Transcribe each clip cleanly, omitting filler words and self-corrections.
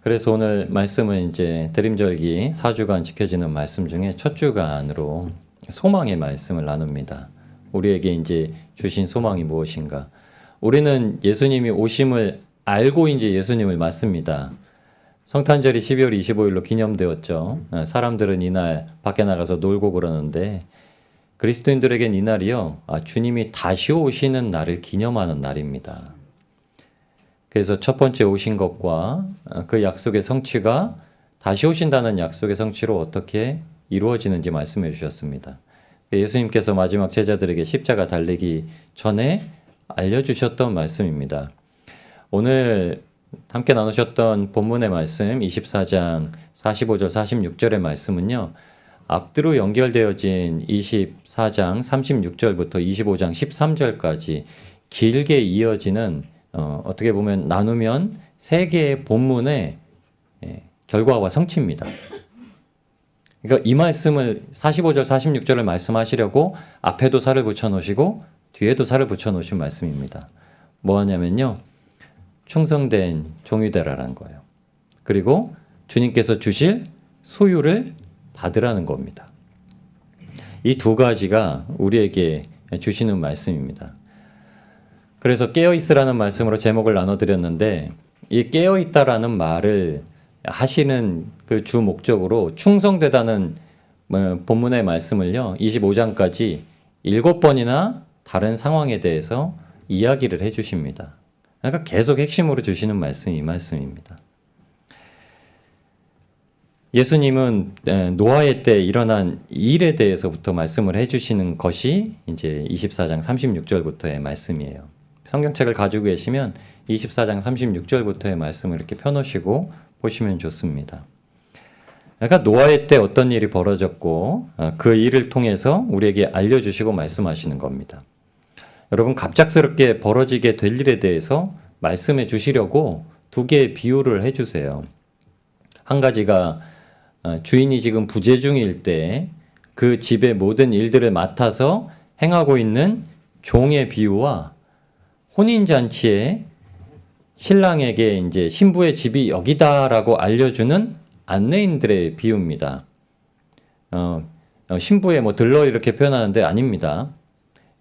그래서 오늘 말씀은 이제 대림절기 4주간 지켜지는 말씀 중에 첫 주간으로 소망의 말씀을 나눕니다. 우리에게 이제 주신 소망이 무엇인가? 우리는 예수님이 오심을 알고 이제 예수님을 맞습니다. 성탄절이 12월 25일로 기념되었죠. 사람들은 이날 밖에 나가서 놀고 그러는데 그리스도인들에겐 이날이요, 주님이 다시 오시는 날을 기념하는 날입니다. 그래서 첫 번째 오신 것과 그 약속의 성취가 다시 오신다는 약속의 성취로 어떻게 이루어지는지 말씀해 주셨습니다. 예수님께서 마지막 제자들에게 십자가 달리기 전에 알려주셨던 말씀입니다. 오늘 함께 나누셨던 본문의 말씀 24장 45절 46절의 말씀은요, 앞뒤로 연결되어진 24장 36절부터 25장 13절까지 길게 이어지는 어떻게 보면 나누면 세 개의 본문의 결과와 성취입니다. 그러니까 이 말씀을 45절 46절을 말씀하시려고 앞에도 살을 붙여 놓으시고 뒤에도 살을 붙여 놓으신 말씀입니다. 뭐 하냐면요, 충성된 종이 되라라는 거예요. 그리고 주님께서 주실 소유를 받으라는 겁니다. 이 두 가지가 우리에게 주시는 말씀입니다. 그래서 깨어있으라는 말씀으로 제목을 나눠드렸는데, 이 깨어있다라는 말을 하시는 그 주 목적으로 충성되다는 본문의 말씀을요, 25장까지 7번이나 다른 상황에 대해서 이야기를 해주십니다. 그러니까 계속 핵심으로 주시는 말씀이 이 말씀입니다. 예수님은 노아의 때 일어난 일에 대해서부터 말씀을 해주시는 것이 이제 24장 36절부터의 말씀이에요. 성경책을 가지고 계시면 24장 36절부터의 말씀을 이렇게 펴놓으시고 보시면 좋습니다. 그러니까 노아의 때 어떤 일이 벌어졌고 그 일을 통해서 우리에게 알려주시고 말씀하시는 겁니다. 여러분, 갑작스럽게 벌어지게 될 일에 대해서 말씀해 주시려고 두 개의 비유를 해주세요. 한 가지가 주인이 지금 부재 중일 때 그 집의 모든 일들을 맡아서 행하고 있는 종의 비유와 혼인잔치에 신랑에게 이제 신부의 집이 여기다라고 알려주는 안내인들의 비유입니다. 신부의 들러 이렇게 표현하는데 아닙니다.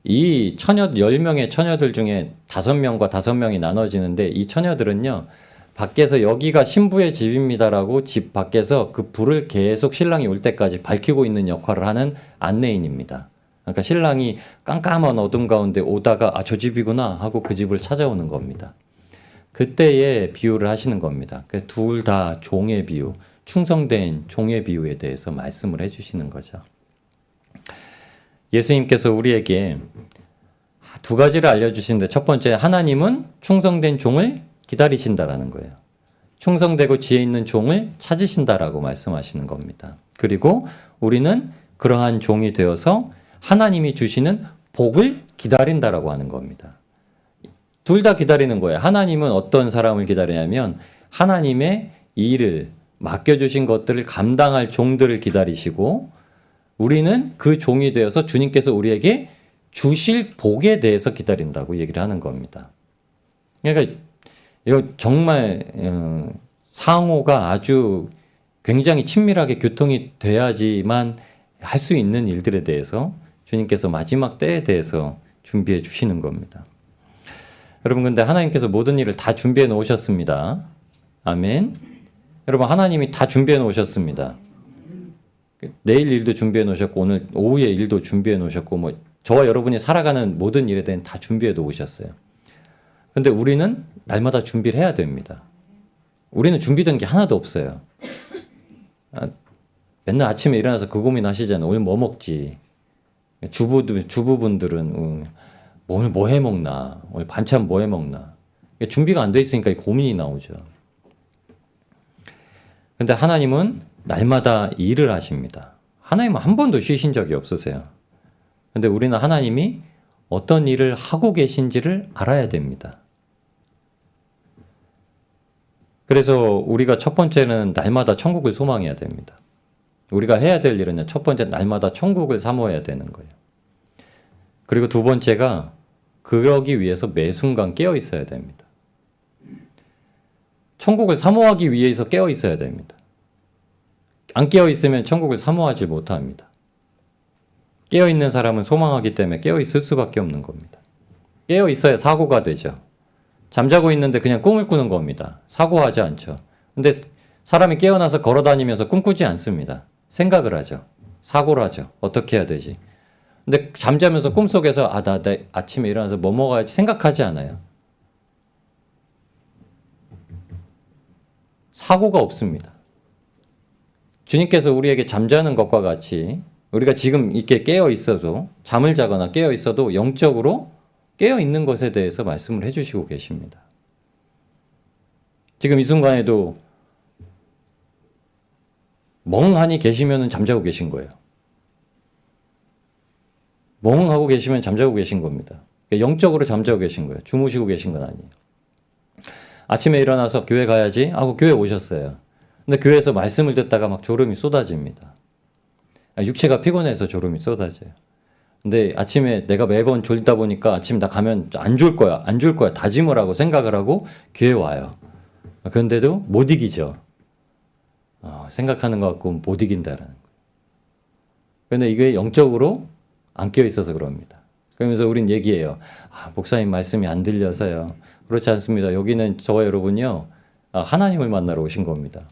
이 10명의 처녀들 중에 5명과 5명이 나눠지는데 이 처녀들은요, 밖에서 여기가 신부의 집입니다라고 집 밖에서 그 불을 계속 신랑이 올 때까지 밝히고 있는 역할을 하는 안내인입니다. 그러니까 신랑이 깜깜한 어둠 가운데 오다가 저 집이구나 하고 그 집을 찾아오는 겁니다. 그때의 비유를 하시는 겁니다. 둘 다 종의 비유, 충성된 종의 비유에 대해서 말씀을 해주시는 거죠. 예수님께서 우리에게 두 가지를 알려주시는데, 첫 번째, 하나님은 충성된 종을 기다리신다라는 거예요. 충성되고 지혜 있는 종을 찾으신다라고 말씀하시는 겁니다. 그리고 우리는 그러한 종이 되어서 하나님이 주시는 복을 기다린다라고 하는 겁니다. 둘 다 기다리는 거예요. 하나님은 어떤 사람을 기다리냐면 하나님의 일을 맡겨주신 것들을 감당할 종들을 기다리시고, 우리는 그 종이 되어서 주님께서 우리에게 주실 복에 대해서 기다린다고 얘기를 하는 겁니다. 그러니까 이거 정말 상호가 아주 굉장히 친밀하게 교통이 돼야지만 할 수 있는 일들에 대해서 주님께서 마지막 때에 대해서 준비해 주시는 겁니다. 여러분, 근데 하나님께서 모든 일을 다 준비해 놓으셨습니다. 아멘. 여러분, 하나님이 다 준비해 놓으셨습니다. 내일 일도 준비해 놓으셨고 오늘 오후에 일도 준비해 놓으셨고 저와 여러분이 살아가는 모든 일에 대한 다 준비해 놓으셨어요. 근데 우리는 날마다 준비를 해야 됩니다. 우리는 준비된 게 하나도 없어요. 맨날 아침에 일어나서 그 고민하시잖아요. 오늘 뭐 먹지? 주부분들은 오늘 뭐 해 먹나? 오늘 반찬 뭐 해 먹나? 준비가 안 돼 있으니까 고민이 나오죠. 근데 하나님은 날마다 일을 하십니다. 하나님은 한 번도 쉬신 적이 없으세요. 근데 우리는 하나님이 어떤 일을 하고 계신지를 알아야 됩니다. 그래서 우리가 첫 번째는 날마다 천국을 소망해야 됩니다. 우리가 해야 될 일은 첫 번째, 날마다 천국을 사모해야 되는 거예요. 그리고 두 번째가 그러기 위해서 매 순간 깨어 있어야 됩니다. 천국을 사모하기 위해서 깨어 있어야 됩니다. 안 깨어 있으면 천국을 사모하지 못합니다. 깨어 있는 사람은 소망하기 때문에 깨어 있을 수밖에 없는 겁니다. 깨어 있어야 사고가 되죠. 잠자고 있는데 그냥 꿈을 꾸는 겁니다. 사고하지 않죠. 근데 사람이 깨어나서 걸어 다니면서 꿈꾸지 않습니다. 생각을 하죠. 사고를 하죠. 어떻게 해야 되지? 근데 잠자면서 꿈속에서 나 아침에 일어나서 뭐 먹어야지 생각하지 않아요. 사고가 없습니다. 주님께서 우리에게 잠자는 것과 같이 우리가 지금 이렇게 깨어 있어도 잠을 자거나 깨어 있어도 영적으로 깨어 있는 것에 대해서 말씀을 해주시고 계십니다. 지금 이 순간에도 멍하니 계시면 잠자고 계신 거예요. 멍하고 계시면 잠자고 계신 겁니다. 영적으로 잠자고 계신 거예요. 주무시고 계신 건 아니에요. 아침에 일어나서 교회 가야지 하고 교회 오셨어요. 근데 교회에서 말씀을 듣다가 막 졸음이 쏟아집니다. 육체가 피곤해서 졸음이 쏟아져요. 근데 아침에 내가 매번 졸다 보니까 아침 나 가면 안 졸 거야. 안 졸 거야. 다짐을 하고 생각을 하고 교회 와요. 그런데도 못 이기죠. 생각하는 것 같고 못 이긴다라는 거예요. 그런데 이게 영적으로 안 깨어 있어서 그럽니다. 그러면서 우린 얘기해요. 목사님 말씀이 안 들려서요. 그렇지 않습니다. 여기는 저와 여러분이요. 하나님을 만나러 오신 겁니다.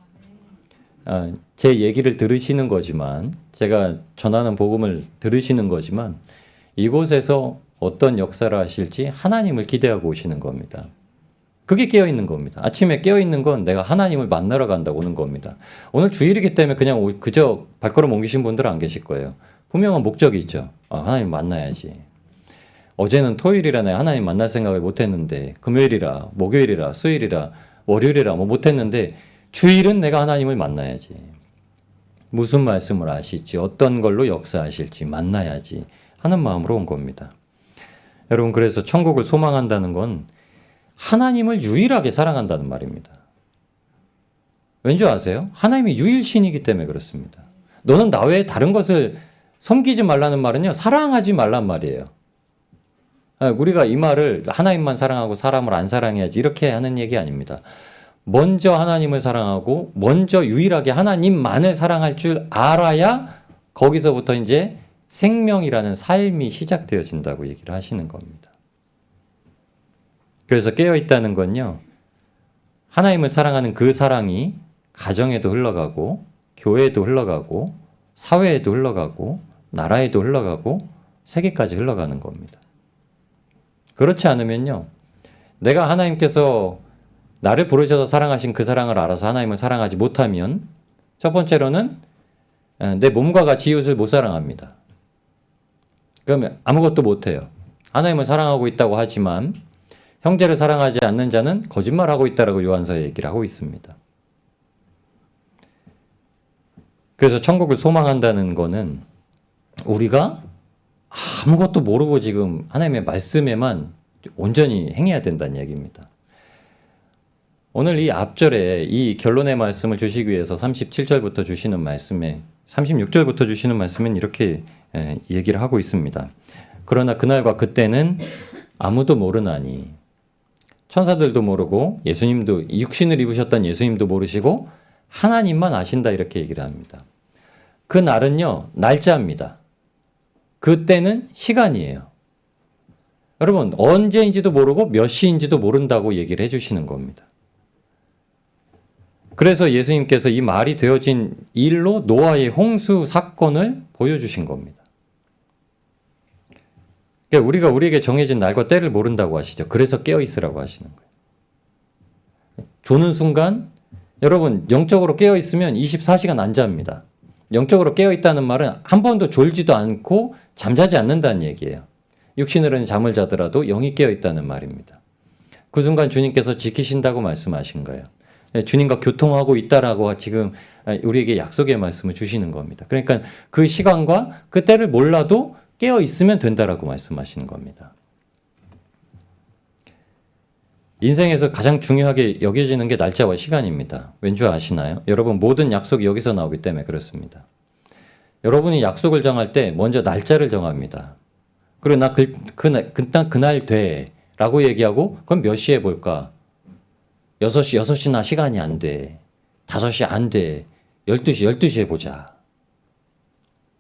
제 얘기를 들으시는 거지만 제가 전하는 복음을 들으시는 거지만 이곳에서 어떤 역사를 하실지 하나님을 기대하고 오시는 겁니다. 그게 깨어있는 겁니다. 아침에 깨어있는 건 내가 하나님을 만나러 간다고 오는 겁니다. 오늘 주일이기 때문에 그냥 그저 발걸음 옮기신 분들은 안 계실 거예요. 분명한 목적이 있죠. 하나님 만나야지. 어제는 토요일이라 내가 하나님 만날 생각을 못했는데 금요일이라 목요일이라 수요일이라 월요일이라 못했는데 주일은 내가 하나님을 만나야지. 무슨 말씀을 하실지 어떤 걸로 역사하실지 만나야지 하는 마음으로 온 겁니다. 여러분 그래서 천국을 소망한다는 건 하나님을 유일하게 사랑한다는 말입니다. 왠지 아세요? 하나님이 유일신이기 때문에 그렇습니다. 너는 나 외에 다른 것을 섬기지 말라는 말은요. 사랑하지 말란 말이에요. 우리가 이 말을 하나님만 사랑하고 사람을 안 사랑해야지 이렇게 하는 얘기 아닙니다. 먼저 하나님을 사랑하고 먼저 유일하게 하나님만을 사랑할 줄 알아야 거기서부터 이제 생명이라는 삶이 시작되어진다고 얘기를 하시는 겁니다. 그래서 깨어있다는 건요. 하나님을 사랑하는 그 사랑이 가정에도 흘러가고 교회에도 흘러가고 사회에도 흘러가고 나라에도 흘러가고 세계까지 흘러가는 겁니다. 그렇지 않으면요. 내가 하나님께서 나를 부르셔서 사랑하신 그 사랑을 알아서 하나님을 사랑하지 못하면 첫 번째로는 내 몸과 같이 이웃을 못 사랑합니다. 그러면 아무것도 못해요. 하나님을 사랑하고 있다고 하지만 형제를 사랑하지 않는 자는 거짓말하고 있다라고 요한서에 얘기를 하고 있습니다. 그래서 천국을 소망한다는 거는 우리가 아무것도 모르고 지금 하나님의 말씀에만 온전히 행해야 된다는 얘기입니다. 오늘 이 앞절에 이 결론의 말씀을 주시기 위해서 37절부터 주시는 말씀에 36절부터 주시는 말씀은 이렇게 얘기를 하고 있습니다. 그러나 그날과 그때는 아무도 모르나니 천사들도 모르고 예수님도 육신을 입으셨던 예수님도 모르시고 하나님만 아신다 이렇게 얘기를 합니다. 그 날은요 날짜입니다. 그때는 시간이에요. 여러분 언제인지도 모르고 몇 시인지도 모른다고 얘기를 해주시는 겁니다. 그래서 예수님께서 이 말이 되어진 일로 노아의 홍수 사건을 보여주신 겁니다. 그러니까 우리가 우리에게 정해진 날과 때를 모른다고 하시죠. 그래서 깨어있으라고 하시는 거예요. 조는 순간 여러분 영적으로 깨어있으면 24시간 안 잡니다. 영적으로 깨어있다는 말은 한 번도 졸지도 않고 잠자지 않는다는 얘기예요. 육신으로는 잠을 자더라도 영이 깨어있다는 말입니다. 그 순간 주님께서 지키신다고 말씀하신 거예요. 주님과 교통하고 있다라고 지금 우리에게 약속의 말씀을 주시는 겁니다. 그러니까 그 시간과 그 때를 몰라도 깨어 있으면 된다라고 말씀하시는 겁니다. 인생에서 가장 중요하게 여겨지는 게 날짜와 시간입니다. 왠지 아시나요? 여러분 모든 약속이 여기서 나오기 때문에 그렇습니다. 여러분이 약속을 정할 때 먼저 날짜를 정합니다. 그리고 나 그날 돼 라고 얘기하고 그럼 몇 시에 볼까? 6시나 시간이 안 돼. 5시 안 돼. 12시에 보자.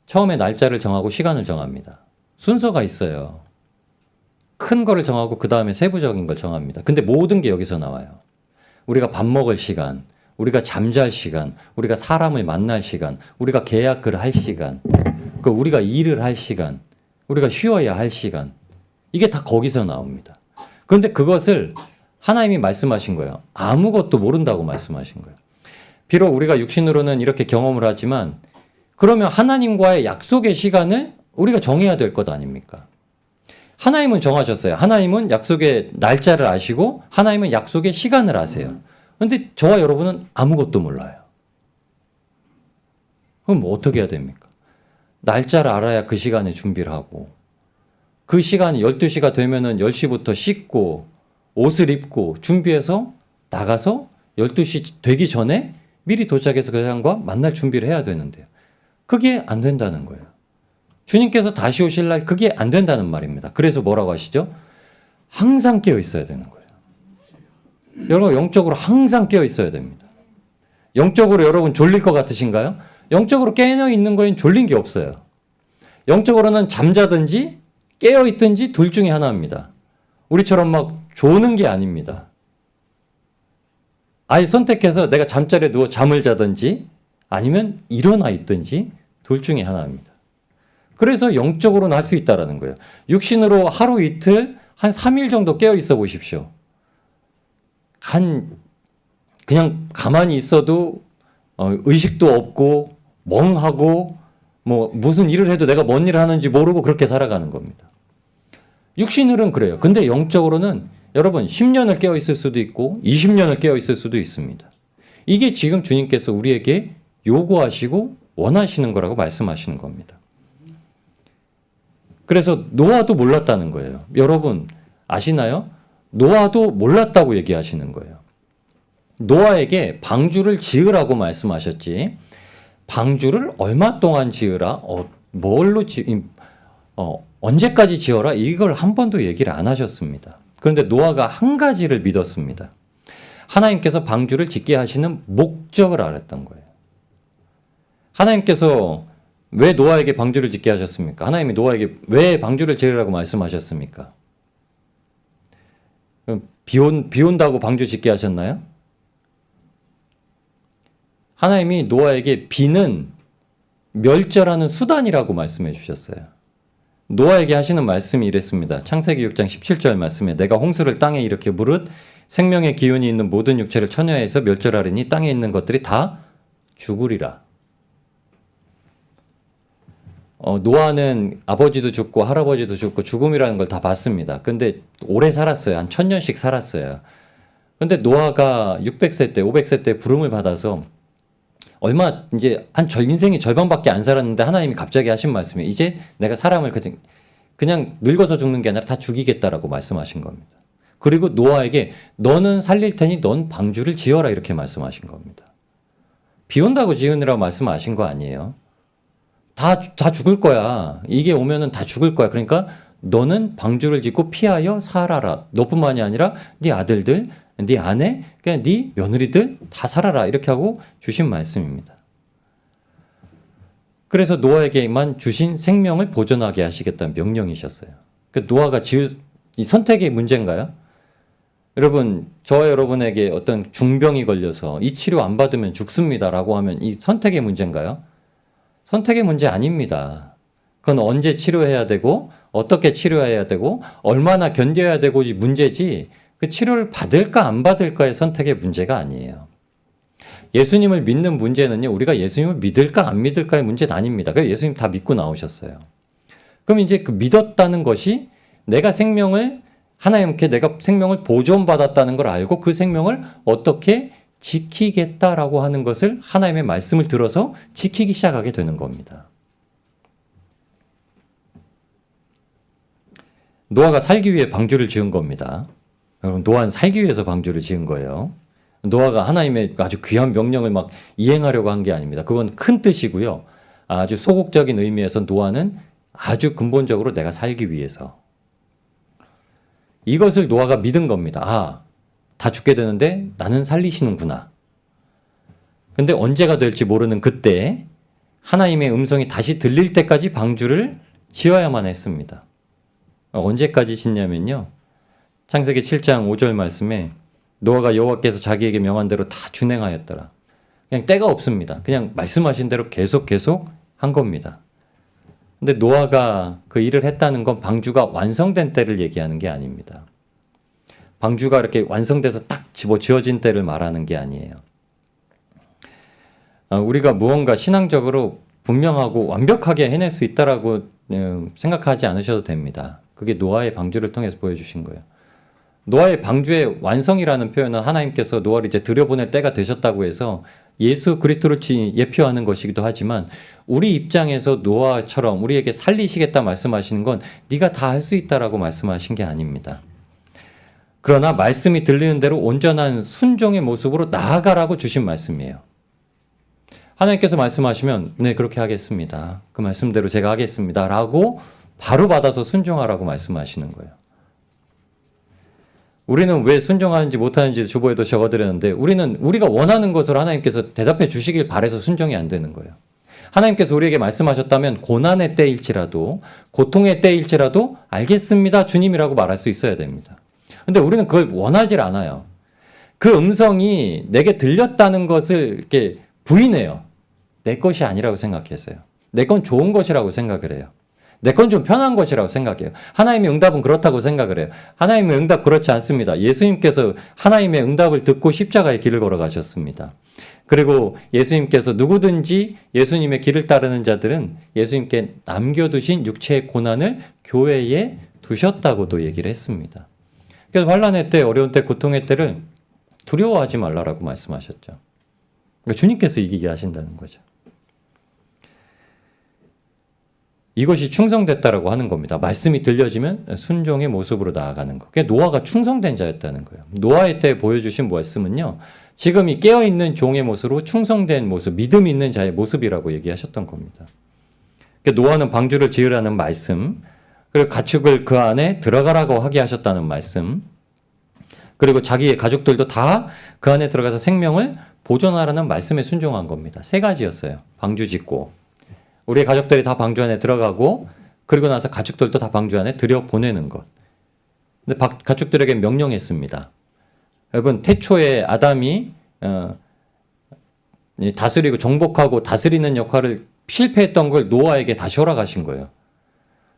처음에 날짜를 정하고 시간을 정합니다. 순서가 있어요. 큰 거를 정하고 그 다음에 세부적인 걸 정합니다. 근데 모든 게 여기서 나와요. 우리가 밥 먹을 시간, 우리가 잠잘 시간, 우리가 사람을 만날 시간, 우리가 계약을 할 시간, 우리가 일을 할 시간, 우리가 쉬어야 할 시간. 이게 다 거기서 나옵니다. 그런데 그것을 하나님이 말씀하신 거예요. 아무것도 모른다고 말씀하신 거예요. 비록 우리가 육신으로는 이렇게 경험을 하지만 그러면 하나님과의 약속의 시간을 우리가 정해야 될 것 아닙니까? 하나님은 정하셨어요. 하나님은 약속의 날짜를 아시고 하나님은 약속의 시간을 아세요. 그런데 저와 여러분은 아무것도 몰라요. 그럼 뭐 어떻게 해야 됩니까? 날짜를 알아야 그 시간에 준비를 하고 그 시간이 12시가 되면은 10시부터 씻고 옷을 입고 준비해서 나가서 12시 되기 전에 미리 도착해서 그 사람과 만날 준비를 해야 되는데요. 그게 안 된다는 거예요. 주님께서 다시 오실 날 그게 안 된다는 말입니다. 그래서 뭐라고 하시죠? 항상 깨어 있어야 되는 거예요. 여러분 영적으로 항상 깨어 있어야 됩니다. 영적으로 여러분 졸릴 것 같으신가요? 영적으로 깨어 있는 거엔 졸린 게 없어요. 영적으로는 잠자든지 깨어 있든지 둘 중에 하나입니다. 우리처럼 막 조는 게 아닙니다. 아예 선택해서 내가 잠자리에 누워 잠을 자든지 아니면 일어나 있든지 둘 중에 하나입니다. 그래서 영적으로는 할 수 있다는 거예요. 육신으로 하루 이틀 한 3일 정도 깨어 있어 보십시오. 그냥 가만히 있어도 의식도 없고 멍하고 뭐 무슨 일을 해도 내가 뭔 일을 하는지 모르고 그렇게 살아가는 겁니다. 육신으로는 그래요. 근데 영적으로는 여러분 10년을 깨어 있을 수도 있고 20년을 깨어 있을 수도 있습니다. 이게 지금 주님께서 우리에게 요구하시고 원하시는 거라고 말씀하시는 겁니다. 그래서 노아도 몰랐다는 거예요. 여러분 아시나요? 노아도 몰랐다고 얘기하시는 거예요. 노아에게 방주를 지으라고 말씀하셨지 방주를 얼마 동안 지으라 언제까지 지어라 이걸 한 번도 얘기를 안 하셨습니다. 그런데 노아가 한 가지를 믿었습니다. 하나님께서 방주를 짓게 하시는 목적을 알았던 거예요. 하나님께서 왜 노아에게 방주를 짓게 하셨습니까? 하나님이 노아에게 왜 방주를 지으라고 말씀하셨습니까? 비 온다고 방주 짓게 하셨나요? 하나님이 노아에게 비는 멸절하는 수단이라고 말씀해 주셨어요. 노아에게 하시는 말씀이 이랬습니다. 창세기 6장 17절 말씀에 내가 홍수를 땅에 일으켜 무릇 생명의 기운이 있는 모든 육체를 천여에서 멸절하리니 땅에 있는 것들이 다 죽으리라. 노아는 아버지도 죽고 할아버지도 죽고 죽음이라는 걸 다 봤습니다. 근데 오래 살았어요. 한 1000년씩 살았어요. 근데 노아가 600세 때, 500세 때 부름을 받아서 얼마 이제 인생이 절반밖에 안 살았는데 하나님이 갑자기 하신 말씀이 이제 내가 사람을 그냥 늙어서 죽는 게 아니라 다 죽이겠다라고 말씀하신 겁니다. 그리고 노아에게 너는 살릴 테니 넌 방주를 지어라 이렇게 말씀하신 겁니다. 비 온다고 지으느라고 말씀하신 거 아니에요. 다 죽을 거야. 이게 오면은 다 죽을 거야. 그러니까 너는 방주를 짓고 피하여 살아라. 너뿐만이 아니라 네 아들들, 네 아내, 그냥 네 며느리들 다 살아라. 이렇게 하고 주신 말씀입니다. 그래서 노아에게만 주신 생명을 보존하게 하시겠다는 명령이셨어요. 노아가 이 선택의 문제인가요? 여러분, 저와 여러분에게 어떤 중병이 걸려서 이 치료 안 받으면 죽습니다라고 하면 이 선택의 문제인가요? 선택의 문제 아닙니다. 그건 언제 치료해야 되고 어떻게 치료해야 되고 얼마나 견뎌야 되고 문제지 그 치료를 받을까 안 받을까의 선택의 문제가 아니에요. 예수님을 믿는 문제는요. 우리가 예수님을 믿을까 안 믿을까의 문제는 아닙니다. 그래서 예수님 다 믿고 나오셨어요. 그럼 이제 그 믿었다는 것이 내가 하나님께 내가 생명을 보존받았다는 걸 알고 그 생명을 어떻게 지키겠다라고 하는 것을 하나님의 말씀을 들어서 지키기 시작하게 되는 겁니다. 노아가 살기 위해 방주를 지은 겁니다. 여러분, 노아는 살기 위해서 방주를 지은 거예요. 노아가 하나님의 아주 귀한 명령을 막 이행하려고 한 게 아닙니다. 그건 큰 뜻이고요. 아주 소극적인 의미에서 노아는 아주 근본적으로 내가 살기 위해서. 이것을 노아가 믿은 겁니다. 다 죽게 되는데 나는 살리시는구나. 근데 언제가 될지 모르는 그때 하나님의 음성이 다시 들릴 때까지 방주를 지어야만 했습니다. 언제까지 짓냐면요. 창세기 7장 5절 말씀에 노아가 여호와께서 자기에게 명한 대로 다 준행하였더라. 그냥 때가 없습니다. 그냥 말씀하신 대로 계속 한 겁니다. 근데 노아가 그 일을 했다는 건 방주가 완성된 때를 얘기하는 게 아닙니다. 방주가 이렇게 완성돼서 딱 지어진 때를 말하는 게 아니에요. 우리가 무언가 신앙적으로 분명하고 완벽하게 해낼 수 있다라고 생각하지 않으셔도 됩니다. 그게 노아의 방주를 통해서 보여주신 거예요. 노아의 방주의 완성이라는 표현은 하나님께서 노아를 이제 들여보낼 때가 되셨다고 해서 예수 그리스도를 예표하는 것이기도 하지만 우리 입장에서 노아처럼 우리에게 살리시겠다 말씀하시는 건 네가 다 할 수 있다라고 말씀하신 게 아닙니다. 그러나 말씀이 들리는 대로 온전한 순종의 모습으로 나아가라고 주신 말씀이에요. 하나님께서 말씀하시면 네 그렇게 하겠습니다. 그 말씀대로 제가 하겠습니다. 라고 바로 받아서 순종하라고 말씀하시는 거예요. 우리는 왜 순종하는지 못하는지 주보에도 적어드렸는데 우리는 우리가 원하는 것을 하나님께서 대답해 주시길 바라서 순종이 안 되는 거예요. 하나님께서 우리에게 말씀하셨다면 고난의 때일지라도 고통의 때일지라도 알겠습니다 주님이라고 말할 수 있어야 됩니다. 근데 우리는 그걸 원하질 않아요. 그 음성이 내게 들렸다는 것을 이렇게 부인해요. 내 것이 아니라고 생각해서요. 내 건 좋은 것이라고 생각을 해요. 내 건 좀 편한 것이라고 생각해요. 하나님의 응답은 그렇다고 생각을 해요. 하나님의 응답 그렇지 않습니다. 예수님께서 하나님의 응답을 듣고 십자가의 길을 걸어가셨습니다. 그리고 예수님께서 누구든지 예수님의 길을 따르는 자들은 예수님께 남겨두신 육체의 고난을 교회에 두셨다고도 얘기를 했습니다. 그래서 환난의 때, 어려운 때, 고통의 때를 두려워하지 말라라고 말씀하셨죠. 그러니까 주님께서 이기게 하신다는 거죠. 이것이 충성됐다라고 하는 겁니다. 말씀이 들려지면 순종의 모습으로 나아가는 것. 그게 노아가 충성된 자였다는 거예요. 노아의 때 보여주신 말씀은요. 지금 이 깨어있는 종의 모습으로 충성된 모습, 믿음 있는 자의 모습이라고 얘기하셨던 겁니다. 노아는 방주를 지으라는 말씀, 그리고 가축을 그 안에 들어가라고 하게 하셨다는 말씀, 그리고 자기의 가족들도 다 그 안에 들어가서 생명을 보존하라는 말씀에 순종한 겁니다. 세 가지였어요. 방주 짓고 우리의 가족들이 다 방주 안에 들어가고 그리고 나서 가축들도 다 방주 안에 들여보내는 것. 근데 가축들에게 명령했습니다. 여러분 태초에 아담이 다스리고 정복하고 다스리는 역할을 실패했던 걸 노아에게 다시 허락하신 거예요.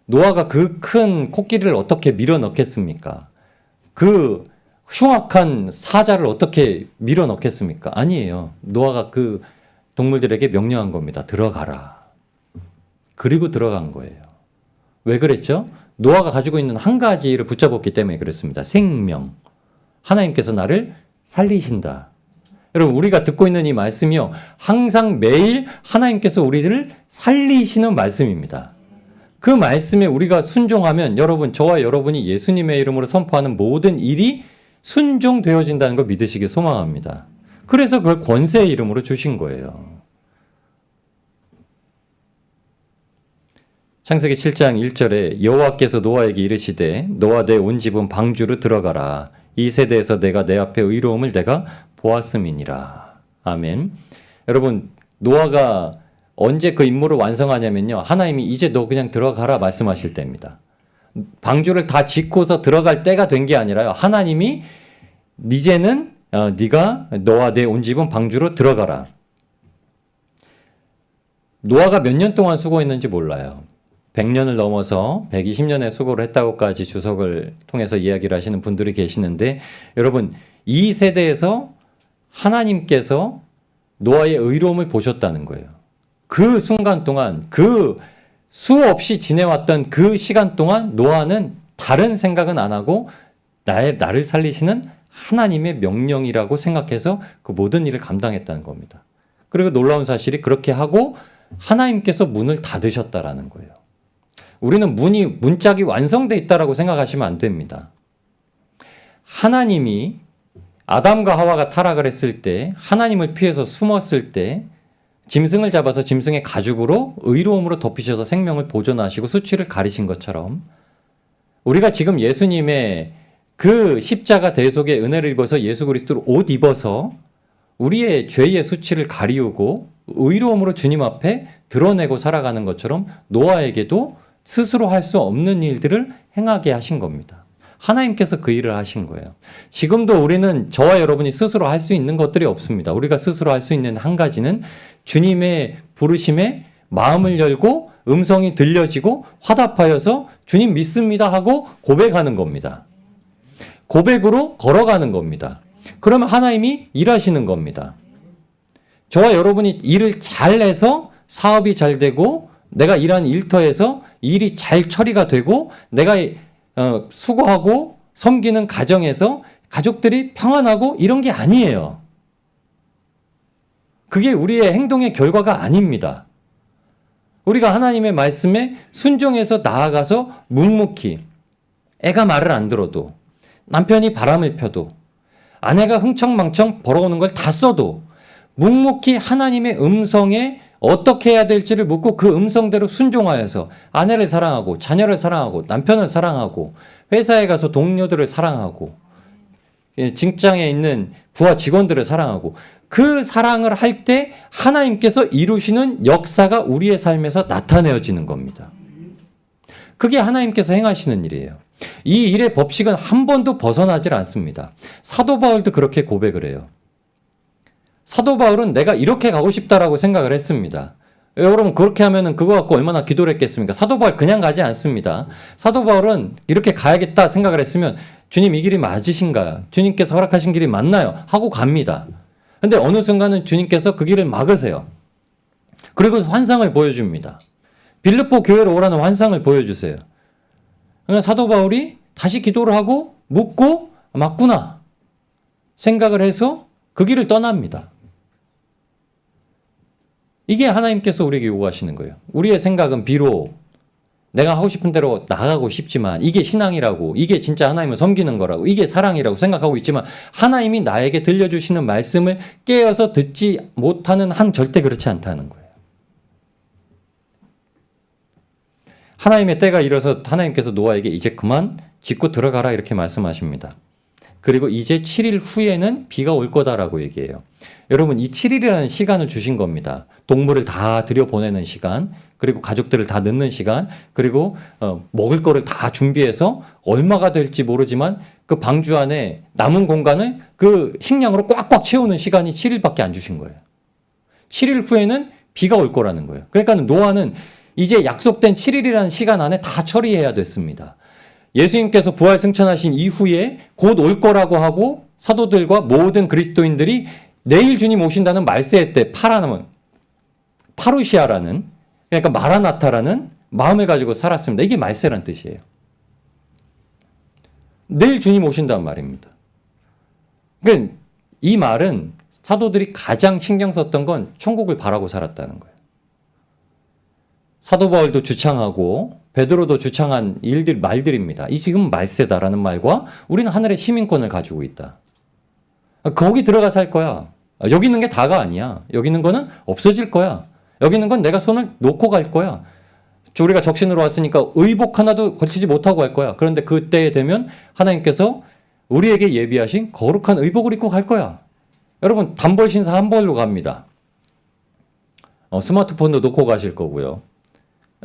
노아가 그 큰 코끼리를 어떻게 밀어넣겠습니까? 그 흉악한 사자를 어떻게 밀어넣겠습니까? 아니에요. 노아가 그 동물들에게 명령한 겁니다. 들어가라. 그리고 들어간 거예요. 왜 그랬죠? 노아가 가지고 있는 한 가지를 붙잡았기 때문에 그랬습니다. 생명. 하나님께서 나를 살리신다. 여러분 우리가 듣고 있는 이 말씀이요. 항상 매일 하나님께서 우리를 살리시는 말씀입니다. 그 말씀에 우리가 순종하면 여러분 저와 여러분이 예수님의 이름으로 선포하는 모든 일이 순종되어진다는 걸 믿으시길 소망합니다. 그래서 그걸 권세의 이름으로 주신 거예요. 창세기 7장 1절에 여호와께서 노아에게 이르시되 너와 내 온 집은 방주로 들어가라. 이 세대에서 내가 내 앞에 의로움을 내가 보았음이니라. 아멘. 여러분 노아가 언제 그 임무를 완성하냐면요. 하나님이 이제 너 그냥 들어가라 말씀하실 때입니다. 방주를 다 짓고서 들어갈 때가 된 게 아니라요. 하나님이 이제는 네가 너와 내 온 집은 방주로 들어가라. 노아가 몇 년 동안 수고했는지 몰라요. 100년을 넘어서 120년의 수고를 했다고까지 주석을 통해서 이야기를 하시는 분들이 계시는데 여러분 이 세대에서 하나님께서 노아의 의로움을 보셨다는 거예요. 그 순간 동안 그 수없이 지내왔던 그 시간 동안 노아는 다른 생각은 안 하고 나를 살리시는 하나님의 명령이라고 생각해서 그 모든 일을 감당했다는 겁니다. 그리고 놀라운 사실이 그렇게 하고 하나님께서 문을 닫으셨다라는 거예요. 우리는 문짝이 완성되어 있다라고 생각하시면 안 됩니다. 하나님이 아담과 하와가 타락을 했을 때 하나님을 피해서 숨었을 때 짐승을 잡아서 짐승의 가죽으로 의로움으로 덮으셔서 생명을 보존하시고 수치를 가리신 것처럼 우리가 지금 예수님의 그 십자가 대속의 은혜를 입어서 예수 그리스도로 옷 입어서 우리의 죄의 수치를 가리우고 의로움으로 주님 앞에 드러내고 살아가는 것처럼 노아에게도 스스로 할 수 없는 일들을 행하게 하신 겁니다. 하나님께서 그 일을 하신 거예요. 지금도 우리는 저와 여러분이 스스로 할 수 있는 것들이 없습니다. 우리가 스스로 할 수 있는 한 가지는 주님의 부르심에 마음을 열고 음성이 들려지고 화답하여서 주님 믿습니다 하고 고백하는 겁니다. 고백으로 걸어가는 겁니다. 그러면 하나님이 일하시는 겁니다. 저와 여러분이 일을 잘해서 사업이 잘 되고 내가 일하는 일터에서 일이 잘 처리가 되고 내가 수고하고 섬기는 가정에서 가족들이 평안하고 이런 게 아니에요. 그게 우리의 행동의 결과가 아닙니다. 우리가 하나님의 말씀에 순종해서 나아가서 묵묵히 애가 말을 안 들어도 남편이 바람을 펴도 아내가 흥청망청 벌어오는 걸 다 써도 묵묵히 하나님의 음성에 어떻게 해야 될지를 묻고 그 음성대로 순종하여서 아내를 사랑하고 자녀를 사랑하고 남편을 사랑하고 회사에 가서 동료들을 사랑하고 직장에 있는 부하 직원들을 사랑하고 그 사랑을 할 때 하나님께서 이루시는 역사가 우리의 삶에서 나타내어지는 겁니다. 그게 하나님께서 행하시는 일이에요. 이 일의 법칙은 한 번도 벗어나질 않습니다. 사도 바울도 그렇게 고백을 해요. 사도 바울은 내가 이렇게 가고 싶다라고 생각을 했습니다. 여러분 그렇게 하면은 그거 갖고 얼마나 기도를 했겠습니까? 사도 바울 그냥 가지 않습니다. 사도 바울은 이렇게 가야겠다 생각을 했으면 주님 이 길이 맞으신가요? 주님께서 허락하신 길이 맞나요? 하고 갑니다. 근데 어느 순간은 주님께서 그 길을 막으세요. 그리고 환상을 보여줍니다. 빌립보 교회로 오라는 환상을 보여주세요. 그러면 사도 바울이 다시 기도를 하고 묻고 맞구나 생각을 해서 그 길을 떠납니다. 이게 하나님께서 우리에게 요구하시는 거예요. 우리의 생각은 비록 내가 하고 싶은 대로 나가고 싶지만 이게 신앙이라고, 이게 진짜 하나님을 섬기는 거라고, 이게 사랑이라고 생각하고 있지만 하나님이 나에게 들려주시는 말씀을 깨어서 듣지 못하는 한 절대 그렇지 않다는 거예요. 하나님의 때가 이르러서 하나님께서 노아에게 이제 그만 짓고 들어가라 이렇게 말씀하십니다. 그리고 이제 7일 후에는 비가 올 거다라고 얘기해요. 여러분 이 7일이라는 시간을 주신 겁니다. 동물을 다 들여보내는 시간, 그리고 가족들을 다 넣는 시간, 그리고 먹을 거를 다 준비해서 얼마가 될지 모르지만 그 방주 안에 남은 공간을 그 식량으로 꽉꽉 채우는 시간이 7일밖에 안 주신 거예요. 7일 후에는 비가 올 거라는 거예요. 그러니까 노아는 이제 약속된 7일이라는 시간 안에 다 처리해야 됐습니다. 예수님께서 부활 승천하신 이후에 곧 올 거라고 하고 사도들과 모든 그리스도인들이 내일 주님 오신다는 말세의 때 파루시아라는 그러니까 마라나타라는 마음을 가지고 살았습니다. 이게 말세란 뜻이에요. 내일 주님 오신다는 말입니다. 그러니까 이 말은 사도들이 가장 신경 썼던 건 천국을 바라고 살았다는 거예요. 사도 바울도 주창하고 베드로도 주창한 말들입니다. 이 지금 말세다라는 말과 우리는 하늘의 시민권을 가지고 있다. 거기 들어가 살 거야. 여기 있는 게 다가 아니야. 여기 있는 거는 없어질 거야. 여기 있는 건 내가 손을 놓고 갈 거야. 우리가 적신으로 왔으니까 의복 하나도 걸치지 못하고 갈 거야. 그런데 그때에 되면 하나님께서 우리에게 예비하신 거룩한 의복을 입고 갈 거야. 여러분 단벌 신사 한 벌로 갑니다. 스마트폰도 놓고 가실 거고요.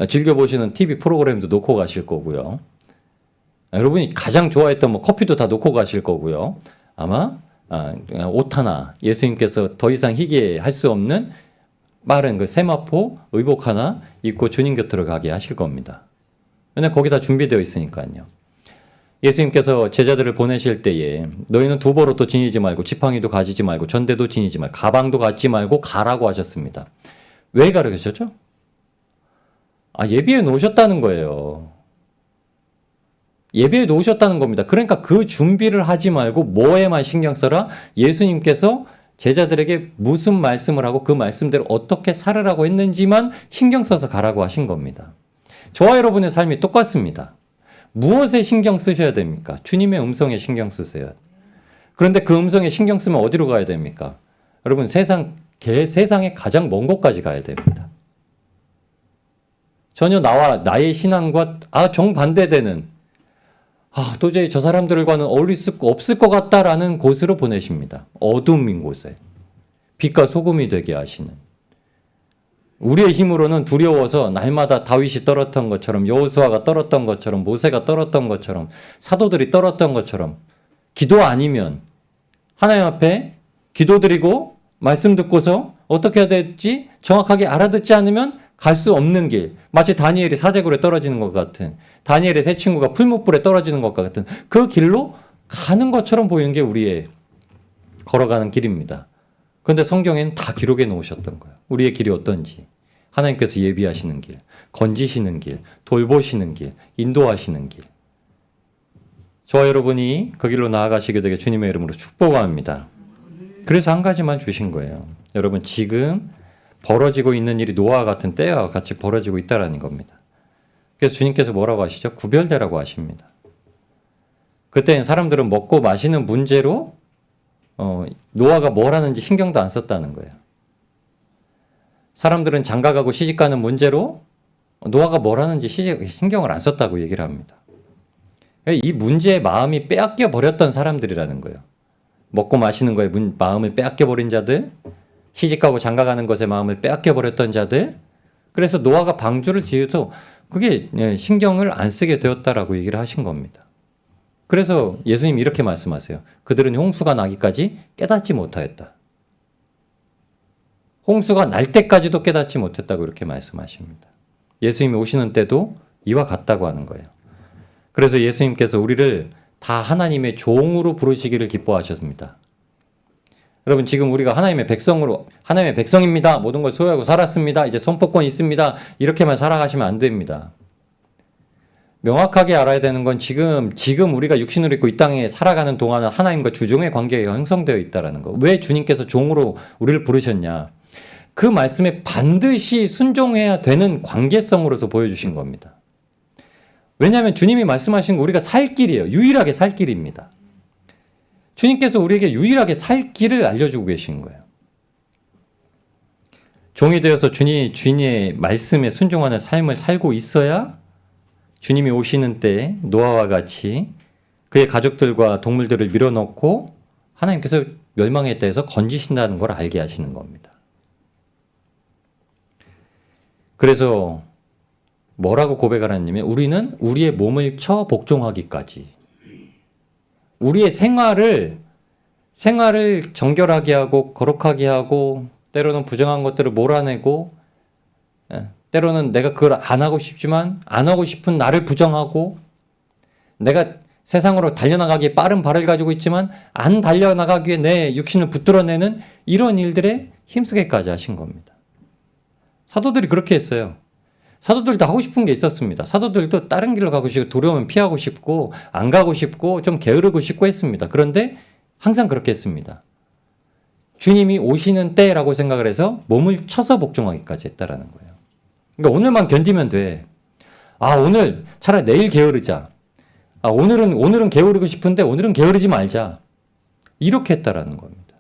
즐겨보시는 TV 프로그램도 놓고 가실 거고요. 여러분이 가장 좋아했던 커피도 다 놓고 가실 거고요. 아마 옷 하나, 예수님께서 더 이상 희귀할 수 없는 빠른 그 세마포 의복 하나 입고 주님 곁으로 가게 하실 겁니다. 왜냐면 거기 다 준비되어 있으니까요. 예수님께서 제자들을 보내실 때에 너희는 두벌옷도 지니지 말고 지팡이도 가지지 말고 전대도 지니지 말고 가방도 갖지 말고 가라고 하셨습니다. 왜 가르치셨죠? 예비해 놓으셨다는 거예요. 예비해 놓으셨다는 겁니다. 그러니까 그 준비를 하지 말고 뭐에만 신경 써라? 예수님께서 제자들에게 무슨 말씀을 하고 그 말씀대로 어떻게 살으라고 했는지만 신경 써서 가라고 하신 겁니다. 저와 여러분의 삶이 똑같습니다. 무엇에 신경 쓰셔야 됩니까? 주님의 음성에 신경 쓰세요. 그런데 그 음성에 신경 쓰면 어디로 가야 됩니까? 여러분 세상의 가장 먼 곳까지 가야 됩니다. 전혀 나의 신앙과 정반대되는 도저히 저 사람들과는 어울릴 수 없을 것 같다라는 곳으로 보내십니다. 어둠인 곳에. 빛과 소금이 되게 하시는. 우리의 힘으로는 두려워서 날마다 다윗이 떨었던 것처럼, 여호수아가 떨었던 것처럼, 모세가 떨었던 것처럼, 사도들이 떨었던 것처럼 기도 아니면 하나님 앞에 기도드리고 말씀 듣고서 어떻게 해야 될지 정확하게 알아듣지 않으면 갈 수 없는 길, 마치 다니엘이 사제굴에 떨어지는 것 같은, 다니엘의 세 친구가 풀무불에 떨어지는 것과 같은 그 길로 가는 것처럼 보이는 게 우리의 걸어가는 길입니다. 그런데 성경에는 다 기록해 놓으셨던 거예요. 우리의 길이 어떤지. 하나님께서 예비하시는 길, 건지시는 길, 돌보시는 길, 인도하시는 길. 저와 여러분이 그 길로 나아가시게 되게 주님의 이름으로 축복합니다. 그래서 한 가지만 주신 거예요. 여러분, 지금 벌어지고 있는 일이 노아와 같은 때와 같이 벌어지고 있다는 겁니다. 그래서 주님께서 뭐라고 하시죠? 구별되라고 하십니다. 그때는 사람들은 먹고 마시는 문제로 노아가 뭘 하는지 신경도 안 썼다는 거예요. 사람들은 장가가고 시집가는 문제로 노아가 뭘 하는지 신경을 안 썼다고 얘기를 합니다. 이 문제에 마음이 빼앗겨 버렸던 사람들이라는 거예요. 먹고 마시는 거에 마음을 빼앗겨 버린 자들, 시집가고 장가가는 것에 마음을 빼앗겨 버렸던 자들. 그래서 노아가 방주를 지어도 그게 신경을 안 쓰게 되었다라고 얘기를 하신 겁니다. 그래서 예수님이 이렇게 말씀하세요. 그들은 홍수가 나기까지 깨닫지 못하였다. 홍수가 날 때까지도 깨닫지 못했다고 이렇게 말씀하십니다. 예수님이 오시는 때도 이와 같다고 하는 거예요. 그래서 예수님께서 우리를 다 하나님의 종으로 부르시기를 기뻐하셨습니다. 여러분, 지금 우리가 하나님의 백성입니다. 모든 걸 소유하고 살았습니다. 이제 선포권 있습니다. 이렇게만 살아가시면 안 됩니다. 명확하게 알아야 되는 건 지금 우리가 육신을 입고 이 땅에 살아가는 동안은 하나님과 주종의 관계가 형성되어 있다는 거. 왜 주님께서 종으로 우리를 부르셨냐? 그 말씀에 반드시 순종해야 되는 관계성으로서 보여주신 겁니다. 왜냐하면 주님이 말씀하신 거 우리가 살 길이에요. 유일하게 살 길입니다. 주님께서 우리에게 유일하게 살 길을 알려주고 계신 거예요. 종이 되어서 주인의 말씀에 순종하는 삶을 살고 있어야 주님이 오시는 때 노아와 같이 그의 가족들과 동물들을 밀어넣고 하나님께서 멸망의 때에서 건지신다는 걸 알게 하시는 겁니다. 그래서 뭐라고 고백을 하냐면 우리는 우리의 몸을 쳐 복종하기까지 우리의 생활을 정결하게 하고 거룩하게 하고 때로는 부정한 것들을 몰아내고 때로는 내가 그걸 안 하고 싶지만 안 하고 싶은 나를 부정하고 내가 세상으로 달려나가기에 빠른 발을 가지고 있지만 안 달려나가기 위해 내 육신을 붙들어내는 이런 일들에 힘쓰게까지 하신 겁니다. 사도들이 그렇게 했어요. 사도들도 하고 싶은 게 있었습니다. 사도들도 다른 길로 가고 싶고 두려우면 피하고 싶고 안 가고 싶고 좀 게으르고 싶고 했습니다. 그런데 항상 그렇게 했습니다. 주님이 오시는 때라고 생각을 해서 몸을 쳐서 복종하기까지 했다라는 거예요. 그러니까 오늘만 견디면 돼. 오늘 차라리 내일 게으르자. 오늘은 게으르고 싶은데 오늘은 게으르지 말자. 이렇게 했다라는 겁니다.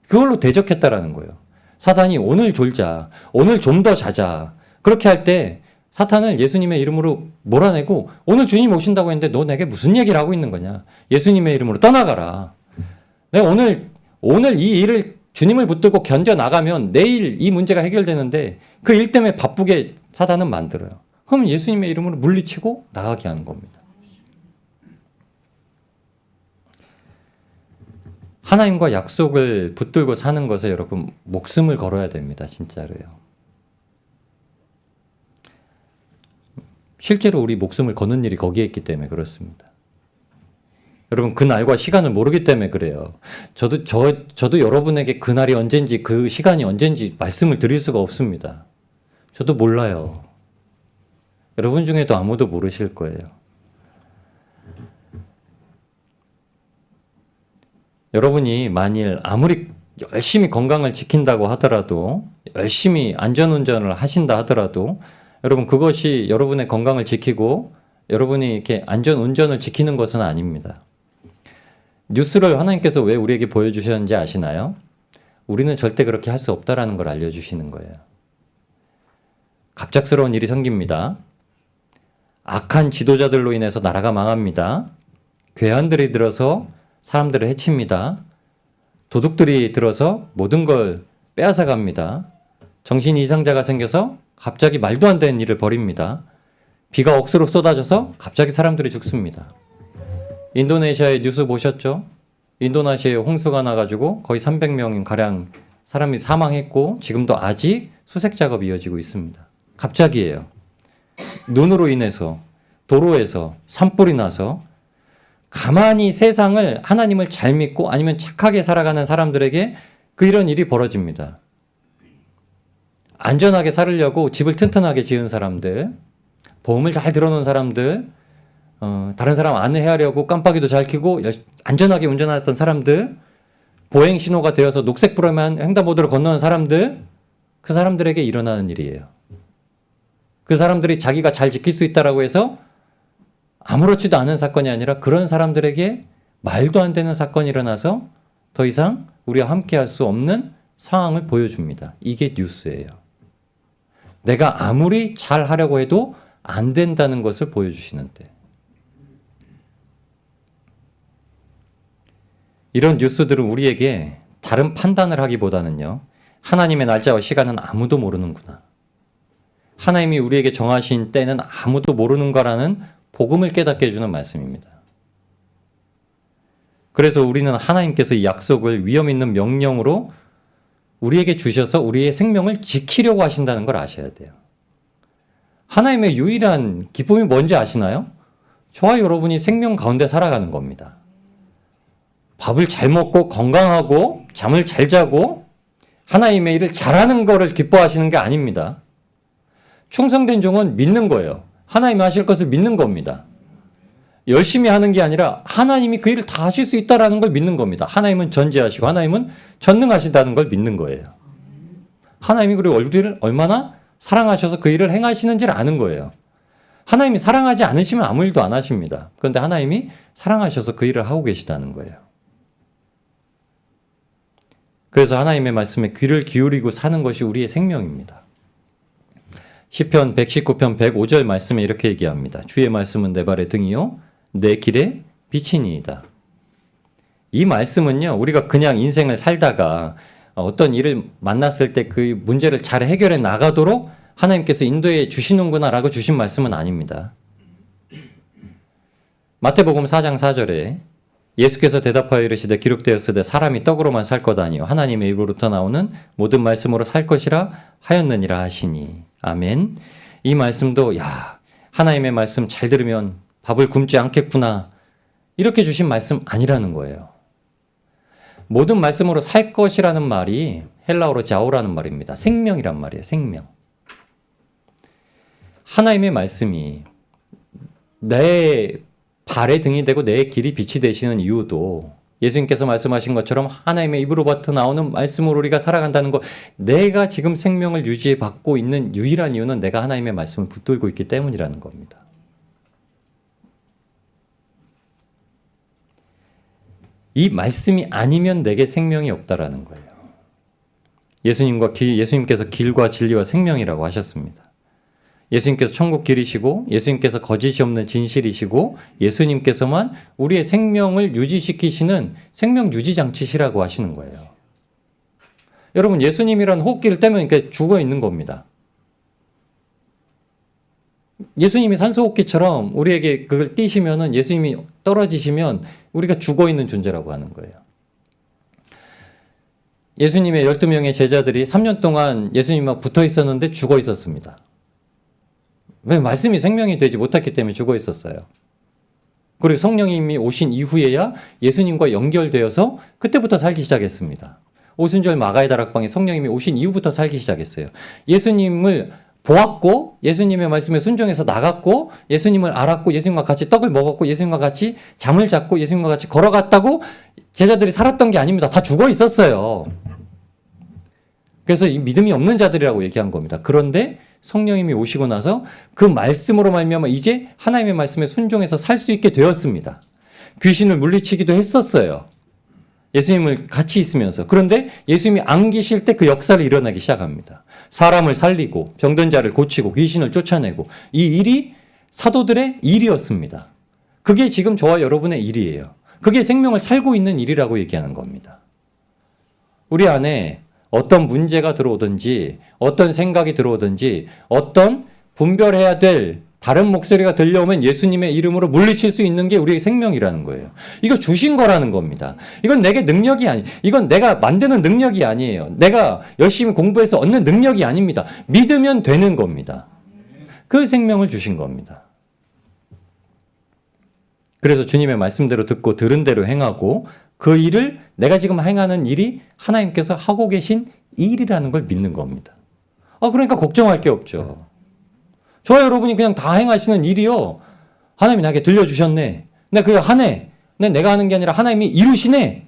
그걸로 대적했다라는 거예요. 사단이 오늘 졸자. 오늘 좀 더 자자. 그렇게 할 때 사탄을 예수님의 이름으로 몰아내고 오늘 주님 오신다고 했는데 너 내게 무슨 얘기를 하고 있는 거냐. 예수님의 이름으로 떠나가라. 내가 오늘 이 일을 주님을 붙들고 견뎌나가면 내일 이 문제가 해결되는데 그 일 때문에 바쁘게 사단은 만들어요. 그럼 예수님의 이름으로 물리치고 나가게 하는 겁니다. 하나님과 약속을 붙들고 사는 것에 여러분 목숨을 걸어야 됩니다. 진짜로요. 실제로 우리 목숨을 거는 일이 거기에 있기 때문에 그렇습니다. 여러분 그 날과 시간을 모르기 때문에 그래요. 저도 여러분에게 그 날이 언젠지 그 시간이 언젠지 말씀을 드릴 수가 없습니다. 저도 몰라요. 여러분 중에도 아무도 모르실 거예요. 여러분이 만일 아무리 열심히 건강을 지킨다고 하더라도 열심히 안전운전을 하신다 하더라도 여러분 그것이 여러분의 건강을 지키고 여러분이 이렇게 안전운전을 지키는 것은 아닙니다. 뉴스를 하나님께서 왜 우리에게 보여주셨는지 아시나요? 우리는 절대 그렇게 할 수 없다라는 걸 알려주시는 거예요. 갑작스러운 일이 생깁니다. 악한 지도자들로 인해서 나라가 망합니다. 괴한들이 들어서 사람들을 해칩니다. 도둑들이 들어서 모든 걸 빼앗아 갑니다. 정신 이상자가 생겨서 갑자기 말도 안 되는 일을 벌입니다. 비가 억수로 쏟아져서 갑자기 사람들이 죽습니다. 인도네시아의 뉴스 보셨죠? 인도네시아에 홍수가 나가지고 거의 300명 가량 사람이 사망했고 지금도 아직 수색 작업이 이어지고 있습니다. 갑자기예요. 눈으로 인해서 도로에서 산불이 나서 가만히 세상을 하나님을 잘 믿고 아니면 착하게 살아가는 사람들에게 이런 일이 벌어집니다. 안전하게 살으려고 집을 튼튼하게 지은 사람들, 보험을 잘 들어놓은 사람들, 다른 사람 안내하려고 깜빡이도 잘 켜고 안전하게 운전했던 사람들, 보행 신호가 되어서 녹색불에만 횡단보도를 건너는 사람들, 그 사람들에게 일어나는 일이에요. 그 사람들이 자기가 잘 지킬 수 있다라고 해서 아무렇지도 않은 사건이 아니라 그런 사람들에게 말도 안 되는 사건이 일어나서 더 이상 우리가 함께 할 수 없는 상황을 보여줍니다. 이게 뉴스예요. 내가 아무리 잘 하려고 해도 안 된다는 것을 보여주시는데. 이런 뉴스들은 우리에게 다른 판단을 하기보다는요, 하나님의 날짜와 시간은 아무도 모르는구나. 하나님이 우리에게 정하신 때는 아무도 모르는 거라는 복음을 깨닫게 해주는 말씀입니다. 그래서 우리는 하나님께서 이 약속을 위험 있는 명령으로 우리에게 주셔서 우리의 생명을 지키려고 하신다는 걸 아셔야 돼요. 하나님의 유일한 기쁨이 뭔지 아시나요? 저와 여러분이 생명 가운데 살아가는 겁니다. 밥을 잘 먹고 건강하고 잠을 잘 자고 하나님의 일을 잘하는 거를 기뻐하시는 게 아닙니다. 충성된 종은 믿는 거예요. 하나님이 하실 것을 믿는 겁니다. 열심히 하는 게 아니라 하나님이 그 일을 다 하실 수 있다는 걸 믿는 겁니다. 하나님은 전지하시고 하나님은 전능하신다는 걸 믿는 거예요. 하나님이 그리고 우리를 얼마나 사랑하셔서 그 일을 행하시는지를 아는 거예요. 하나님이 사랑하지 않으시면 아무 일도 안 하십니다. 그런데 하나님이 사랑하셔서 그 일을 하고 계시다는 거예요. 그래서 하나님의 말씀에 귀를 기울이고 사는 것이 우리의 생명입니다. 시편 119편 105절 말씀에 이렇게 얘기합니다. 주의 말씀은 내 발의 등이요 내 길의 빛이니이다. 이 말씀은요, 우리가 그냥 인생을 살다가 어떤 일을 만났을 때 그 문제를 잘 해결해 나가도록 하나님께서 인도해 주시는구나라고 주신 말씀은 아닙니다. 마태복음 4장 4절에 예수께서 대답하여 이르시되 기록되었으되 사람이 떡으로만 살 것 아니요 하나님의 입으로부터 나오는 모든 말씀으로 살 것이라 하였느니라 하시니. 아멘. 이 말씀도 하나님의 말씀 잘 들으면 밥을 굶지 않겠구나 이렇게 주신 말씀 아니라는 거예요. 모든 말씀으로 살 것이라는 말이 헬라어로 자오라는 말입니다. 생명이란 말이에요. 생명. 하나님의 말씀이 내 발의 등이 되고 내 길이 빛이 되시는 이유도 예수님께서 말씀하신 것처럼 하나님의 입으로부터 나오는 말씀으로 우리가 살아간다는 것, 내가 지금 생명을 유지해 받고 있는 유일한 이유는 내가 하나님의 말씀을 붙들고 있기 때문이라는 겁니다. 이 말씀이 아니면 내게 생명이 없다라는 거예요. 예수님께서 길과 진리와 생명이라고 하셨습니다. 예수님께서 천국 길이시고 예수님께서 거짓이 없는 진실이시고 예수님께서만 우리의 생명을 유지시키시는 생명 유지 장치시라고 하시는 거예요. 여러분, 예수님이란 호흡기를 떼면 이렇게 죽어 있는 겁니다. 예수님이 산소호흡기처럼 우리에게 그걸 띄시면은 예수님이 떨어지시면 우리가 죽어 있는 존재라고 하는 거예요. 예수님의 12명의 제자들이 3년 동안 예수님과 붙어 있었는데 죽어 있었습니다. 왜? 말씀이 생명이 되지 못했기 때문에 죽어 있었어요. 그리고 성령님이 오신 이후에야 예수님과 연결되어서 그때부터 살기 시작했습니다. 오순절 마가의 다락방에 성령님이 오신 이후부터 살기 시작했어요. 예수님을 보았고 예수님의 말씀에 순종해서 나갔고 예수님을 알았고 예수님과 같이 떡을 먹었고 예수님과 같이 잠을 잤고 예수님과 같이 걸어갔다고 제자들이 살았던 게 아닙니다. 다 죽어 있었어요. 그래서 이 믿음이 없는 자들이라고 얘기한 겁니다. 그런데 성령님이 오시고 나서 그 말씀으로 말미암아 이제 하나님의 말씀에 순종해서 살 수 있게 되었습니다. 귀신을 물리치기도 했었어요. 예수님을 같이 있으면서. 그런데 예수님이 안 계실 때 그 역사를 일어나기 시작합니다. 사람을 살리고 병든 자를 고치고 귀신을 쫓아내고 이 일이 사도들의 일이었습니다. 그게 지금 저와 여러분의 일이에요. 그게 생명을 살고 있는 일이라고 얘기하는 겁니다. 우리 안에 어떤 문제가 들어오든지 어떤 생각이 들어오든지 어떤 분별해야 될 다른 목소리가 들려오면 예수님의 이름으로 물리칠 수 있는 게 우리의 생명이라는 거예요. 이거 주신 거라는 겁니다. 이건 내게 능력이 이건 내가 만드는 능력이 아니에요. 내가 열심히 공부해서 얻는 능력이 아닙니다. 믿으면 되는 겁니다. 그 생명을 주신 겁니다. 그래서 주님의 말씀대로 듣고 들은 대로 행하고 그 일을 내가 지금 행하는 일이 하나님께서 하고 계신 일이라는 걸 믿는 겁니다. 그러니까 걱정할 게 없죠. 저와 여러분이 그냥 다 행하시는 일이요. 하나님이 나에게 들려주셨네. 내가 그거 하네. 내가 하는 게 아니라 하나님이 이루시네.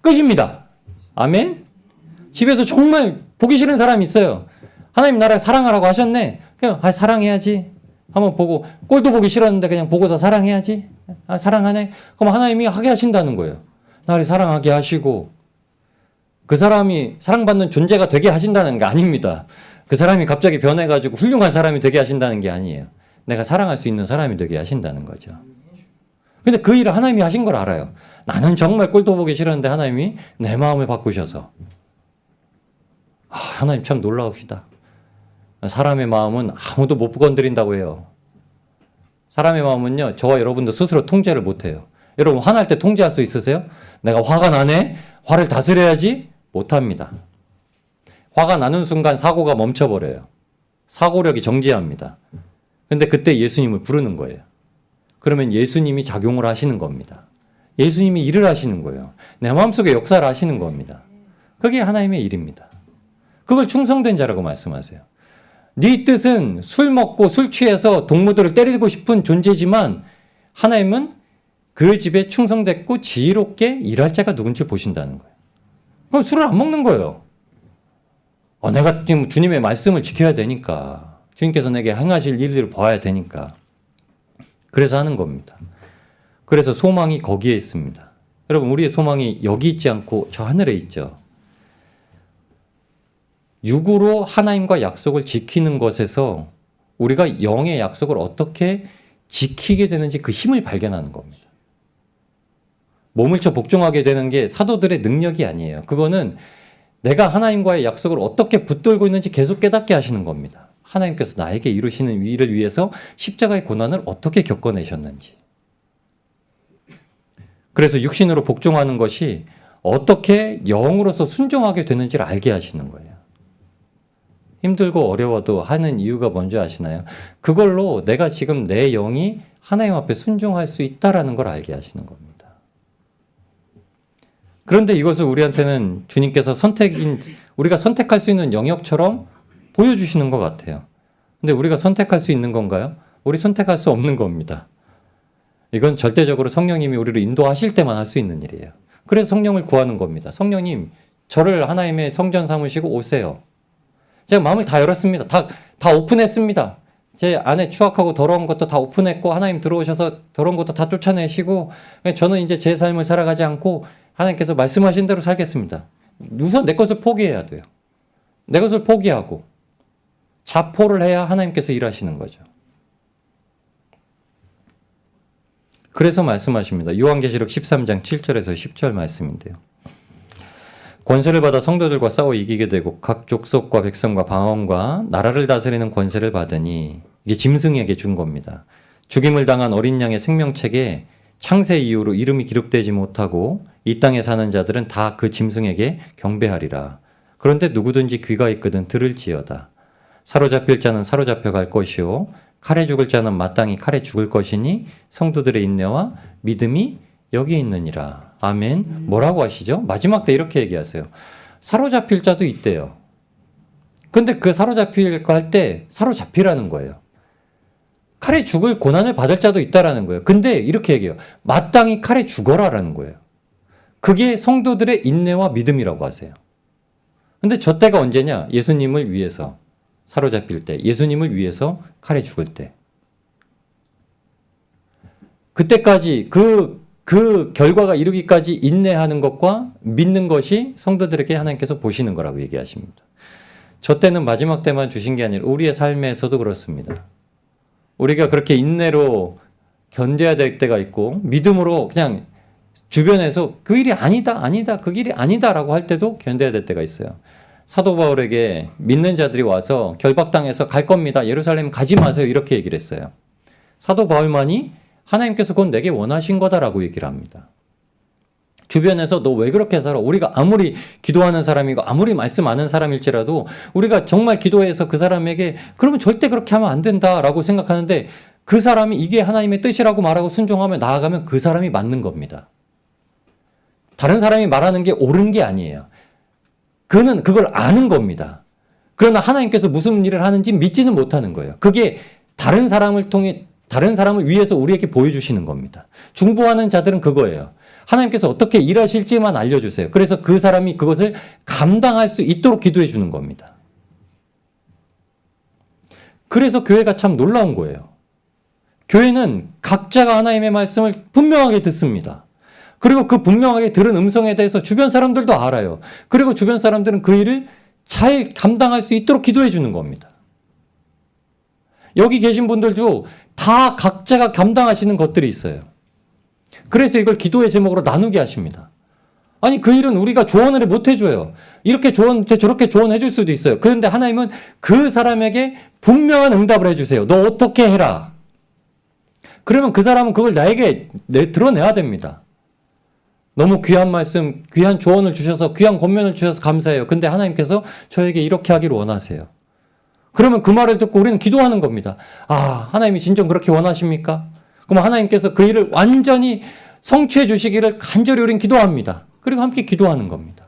끝입니다. 아멘? 집에서 정말 보기 싫은 사람이 있어요. 하나님 나를 사랑하라고 하셨네. 그냥 사랑해야지. 한번 보고 꼴도 보기 싫었는데 그냥 보고서 사랑해야지. 사랑하네. 그럼 하나님이 하게 하신다는 거예요. 나를 사랑하게 하시고 그 사람이 사랑받는 존재가 되게 하신다는 게 아닙니다. 그 사람이 갑자기 변해가지고 훌륭한 사람이 되게 하신다는 게 아니에요. 내가 사랑할 수 있는 사람이 되게 하신다는 거죠. 근데 그 일을 하나님이 하신 걸 알아요. 나는 정말 꼴도 보기 싫었는데 하나님이 내 마음을 바꾸셔서 하나님 참 놀라우시다. 사람의 마음은 아무도 못 건드린다고 해요. 사람의 마음은요. 저와 여러분도 스스로 통제를 못해요. 여러분 화날 때 통제할 수 있으세요? 내가 화가 나네? 화를 다스려야지? 못합니다. 화가 나는 순간 사고가 멈춰버려요. 사고력이 정지합니다. 근데 그때 예수님을 부르는 거예요. 그러면 예수님이 작용을 하시는 겁니다. 예수님이 일을 하시는 거예요. 내 마음속에 역사를 하시는 겁니다. 그게 하나님의 일입니다. 그걸 충성된 자라고 말씀하세요. 네 뜻은 술 먹고 술 취해서 동무들을 때리고 싶은 존재지만 하나님은 그 집에 충성됐고 지혜롭게 일할 자가 누군지 보신다는 거예요. 그럼 술을 안 먹는 거예요. 내가 지금 주님의 말씀을 지켜야 되니까. 주님께서 내게 행하실 일들을 봐야 되니까. 그래서 하는 겁니다. 그래서 소망이 거기에 있습니다. 여러분 우리의 소망이 여기 있지 않고 저 하늘에 있죠. 육으로 하나님과 약속을 지키는 것에서 우리가 영의 약속을 어떻게 지키게 되는지 그 힘을 발견하는 겁니다. 몸을 쳐 복종하게 되는 게 사도들의 능력이 아니에요. 그거는 내가 하나님과의 약속을 어떻게 붙들고 있는지 계속 깨닫게 하시는 겁니다. 하나님께서 나에게 이루시는 일을 위해서 십자가의 고난을 어떻게 겪어내셨는지. 그래서 육신으로 복종하는 것이 어떻게 영으로서 순종하게 되는지를 알게 하시는 거예요. 힘들고 어려워도 하는 이유가 뭔지 아시나요? 그걸로 내가 지금 내 영이 하나님 앞에 순종할 수 있다라는 걸 알게 하시는 겁니다. 그런데 이것을 우리한테는 주님께서 우리가 선택할 수 있는 영역처럼 보여주시는 것 같아요. 근데 우리가 선택할 수 있는 건가요? 우리 선택할 수 없는 겁니다. 이건 절대적으로 성령님이 우리를 인도하실 때만 할 수 있는 일이에요. 그래서 성령을 구하는 겁니다. 성령님, 저를 하나님의 성전 삼으시고 오세요. 제가 마음을 다 열었습니다. 다 오픈했습니다. 제 안에 추악하고 더러운 것도 다 오픈했고 하나님 들어오셔서 더러운 것도 다 쫓아내시고 저는 이제 제 삶을 살아가지 않고 하나님께서 말씀하신 대로 살겠습니다. 우선 내 것을 포기해야 돼요. 내 것을 포기하고 자포를 해야 하나님께서 일하시는 거죠. 그래서 말씀하십니다. 요한계시록 13장 7절에서 10절 말씀인데요. 권세를 받아 성도들과 싸워 이기게 되고 각 족속과 백성과 방언과 나라를 다스리는 권세를 받으니 이게 짐승에게 준 겁니다. 죽임을 당한 어린 양의 생명책에 창세 이후로 이름이 기록되지 못하고 이 땅에 사는 자들은 다 그 짐승에게 경배하리라. 그런데 누구든지 귀가 있거든 들을지어다. 사로잡힐 자는 사로잡혀 갈 것이요 칼에 죽을 자는 마땅히 칼에 죽을 것이니 성도들의 인내와 믿음이 여기 있느니라. 아멘. 뭐라고 하시죠? 마지막 때 이렇게 얘기하세요. 사로잡힐 자도 있대요. 근데 그 사로잡힐 거 할 때 사로잡히라는 거예요. 칼에 죽을 고난을 받을 자도 있다라는 거예요. 근데 이렇게 얘기해요. 마땅히 칼에 죽어라라는 거예요. 그게 성도들의 인내와 믿음이라고 하세요. 근데 저 때가 언제냐? 예수님을 위해서 사로잡힐 때, 예수님을 위해서 칼에 죽을 때. 그때까지 그 결과가 이루기까지 인내하는 것과 믿는 것이 성도들에게 하나님께서 보시는 거라고 얘기하십니다. 저 때는 마지막 때만 주신 게 아니라 우리의 삶에서도 그렇습니다. 우리가 그렇게 인내로 견뎌야 될 때가 있고 믿음으로 그냥 주변에서 그 일이 아니다, 아니다, 그 길이 아니다라고 할 때도 견뎌야 될 때가 있어요. 사도 바울에게 믿는 자들이 와서 결박당해서 갈 겁니다. 예루살렘 가지 마세요. 이렇게 얘기를 했어요. 사도 바울만이 하나님께서 그건 내게 원하신 거다라고 얘기를 합니다. 주변에서 너 왜 그렇게 살아? 우리가 아무리 기도하는 사람이고 아무리 말씀 아는 사람일지라도 우리가 정말 기도해서 그 사람에게 그러면 절대 그렇게 하면 안 된다라고 생각하는데 그 사람이 이게 하나님의 뜻이라고 말하고 순종하며 나아가면 그 사람이 맞는 겁니다. 다른 사람이 말하는 게 옳은 게 아니에요. 그는 그걸 아는 겁니다. 그러나 하나님께서 무슨 일을 하는지 믿지는 못하는 거예요. 그게 다른 사람을 통해 다른 사람을 위해서 우리에게 보여주시는 겁니다. 중보하는 자들은 그거예요. 하나님께서 어떻게 일하실지만 알려주세요. 그래서 그 사람이 그것을 감당할 수 있도록 기도해 주는 겁니다. 그래서 교회가 참 놀라운 거예요. 교회는 각자가 하나님의 말씀을 분명하게 듣습니다. 그리고 그 분명하게 들은 음성에 대해서 주변 사람들도 알아요. 그리고 주변 사람들은 그 일을 잘 감당할 수 있도록 기도해 주는 겁니다. 여기 계신 분들도 다 각자가 감당하시는 것들이 있어요. 그래서 이걸 기도의 제목으로 나누게 하십니다. 아니 그 일은 우리가 조언을 못 해줘요. 이렇게 조언해 저렇게 조언해 줄 수도 있어요. 그런데 하나님은 그 사람에게 분명한 응답을 해주세요. 너 어떻게 해라. 그러면 그 사람은 그걸 나에게 드러내야 됩니다. 너무 귀한 말씀, 귀한 조언을 주셔서 귀한 권면을 주셔서 감사해요. 근데 하나님께서 저에게 이렇게 하기를 원하세요. 그러면 그 말을 듣고 우리는 기도하는 겁니다. 아, 하나님이 진정 그렇게 원하십니까? 그럼 하나님께서 그 일을 완전히 성취해 주시기를 간절히 우리는 기도합니다. 그리고 함께 기도하는 겁니다.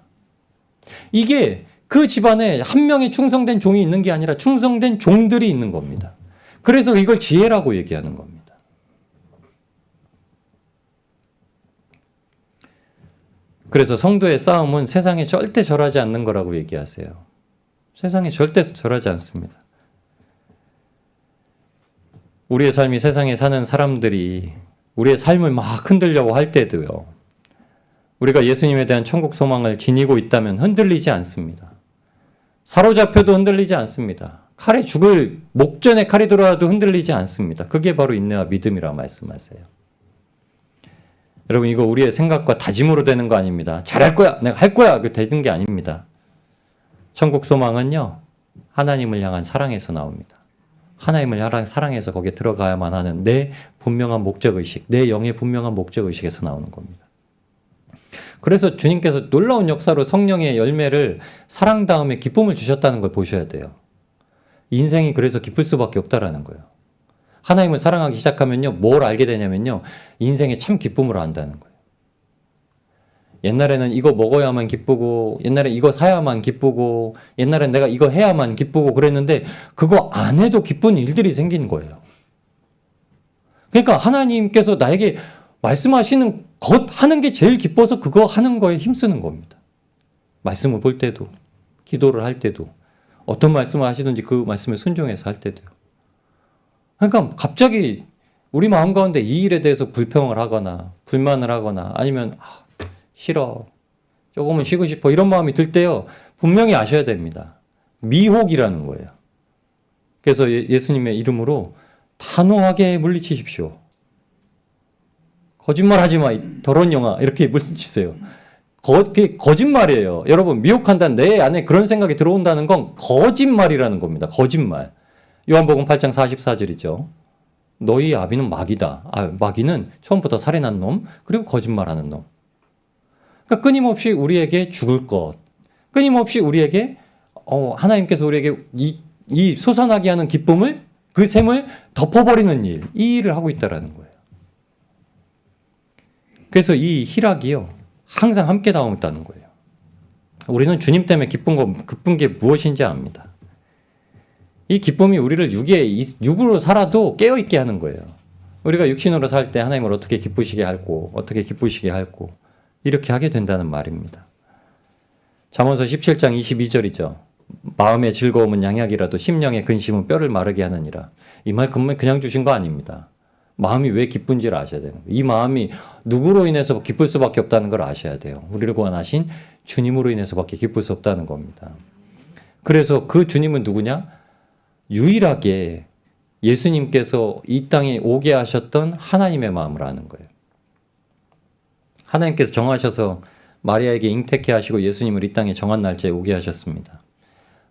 이게 그 집안에 한 명의 충성된 종이 있는 게 아니라 충성된 종들이 있는 겁니다. 그래서 이걸 지혜라고 얘기하는 겁니다. 그래서 성도의 싸움은 세상에 절대 절하지 않는 거라고 얘기하세요. 세상에 절대 절하지 않습니다. 우리의 삶이 세상에 사는 사람들이 우리의 삶을 막 흔들려고 할 때도요. 우리가 예수님에 대한 천국 소망을 지니고 있다면 흔들리지 않습니다. 사로잡혀도 흔들리지 않습니다. 칼에 죽을 목전에 칼이 들어와도 흔들리지 않습니다. 그게 바로 인내와 믿음이라 말씀하세요. 여러분 이거 우리의 생각과 다짐으로 되는 거 아닙니다. 잘할 거야. 내가 할 거야. 그 되는 게 아닙니다. 천국 소망은요. 하나님을 향한 사랑에서 나옵니다. 하나님을 향한 사랑해서 거기에 들어가야만 하는 내 분명한 목적의식, 내 영의 분명한 목적의식에서 나오는 겁니다. 그래서 주님께서 놀라운 역사로 성령의 열매를 사랑 다음에 기쁨을 주셨다는 걸 보셔야 돼요. 인생이 그래서 기쁠 수밖에 없다라는 거예요. 하나님을 사랑하기 시작하면요. 뭘 알게 되냐면요. 인생에 참 기쁨을 안다는 거예요. 옛날에는 이거 먹어야만 기쁘고 옛날에 이거 사야만 기쁘고 옛날엔 내가 이거 해야만 기쁘고 그랬는데 그거 안 해도 기쁜 일들이 생긴 거예요. 그러니까 하나님께서 나에게 말씀하시는 것 하는 게 제일 기뻐서 그거 하는 거에 힘쓰는 겁니다. 말씀을 볼 때도 기도를 할 때도 어떤 말씀을 하시든지 그 말씀에 순종해서 할 때도요. 그러니까 갑자기 우리 마음 가운데 이 일에 대해서 불평을 하거나 불만을 하거나 아니면 싫어, 조금은 쉬고 싶어 이런 마음이 들 때요. 분명히 아셔야 됩니다. 미혹이라는 거예요. 그래서 예수님의 이름으로 단호하게 물리치십시오. 거짓말하지 마, 더러운 영아 이렇게 물리치세요. 그게 거짓말이에요. 여러분 미혹한다는 내 안에 그런 생각이 들어온다는 건 거짓말이라는 겁니다. 거짓말. 요한복음 8장 44절이죠. 너희 아비는 마귀다. 마귀는 처음부터 살인한 놈 그리고 거짓말하는 놈. 그러니까 끊임없이 우리에게 죽을 것, 끊임없이 우리에게 하나님께서 우리에게 이 솟아나게 하는 기쁨을 그 샘을 덮어버리는 일, 이 일을 하고 있다라는 거예요. 그래서 이 희락이요 항상 함께 나온다는 거예요. 우리는 주님 때문에 기쁜 게 무엇인지 압니다. 이 기쁨이 우리를 육으로 살아도 깨어있게 하는 거예요. 우리가 육신으로 살 때 하나님을 어떻게 기쁘시게 할고 어떻게 기쁘시게 할고 이렇게 하게 된다는 말입니다. 잠언서 17장 22절이죠. 마음의 즐거움은 양약이라도 심령의 근심은 뼈를 마르게 하느니라. 이 말 그냥 주신 거 아닙니다. 마음이 왜 기쁜지를 아셔야 되는 거예요. 이 마음이 누구로 인해서 기쁠 수밖에 없다는 걸 아셔야 돼요. 우리를 구원하신 주님으로 인해서밖에 기쁠 수 없다는 겁니다. 그래서 그 주님은 누구냐? 유일하게 예수님께서 이 땅에 오게 하셨던 하나님의 마음을 아는 거예요. 하나님께서 정하셔서 마리아에게 잉태케 하시고 예수님을 이 땅에 정한 날짜에 오게 하셨습니다.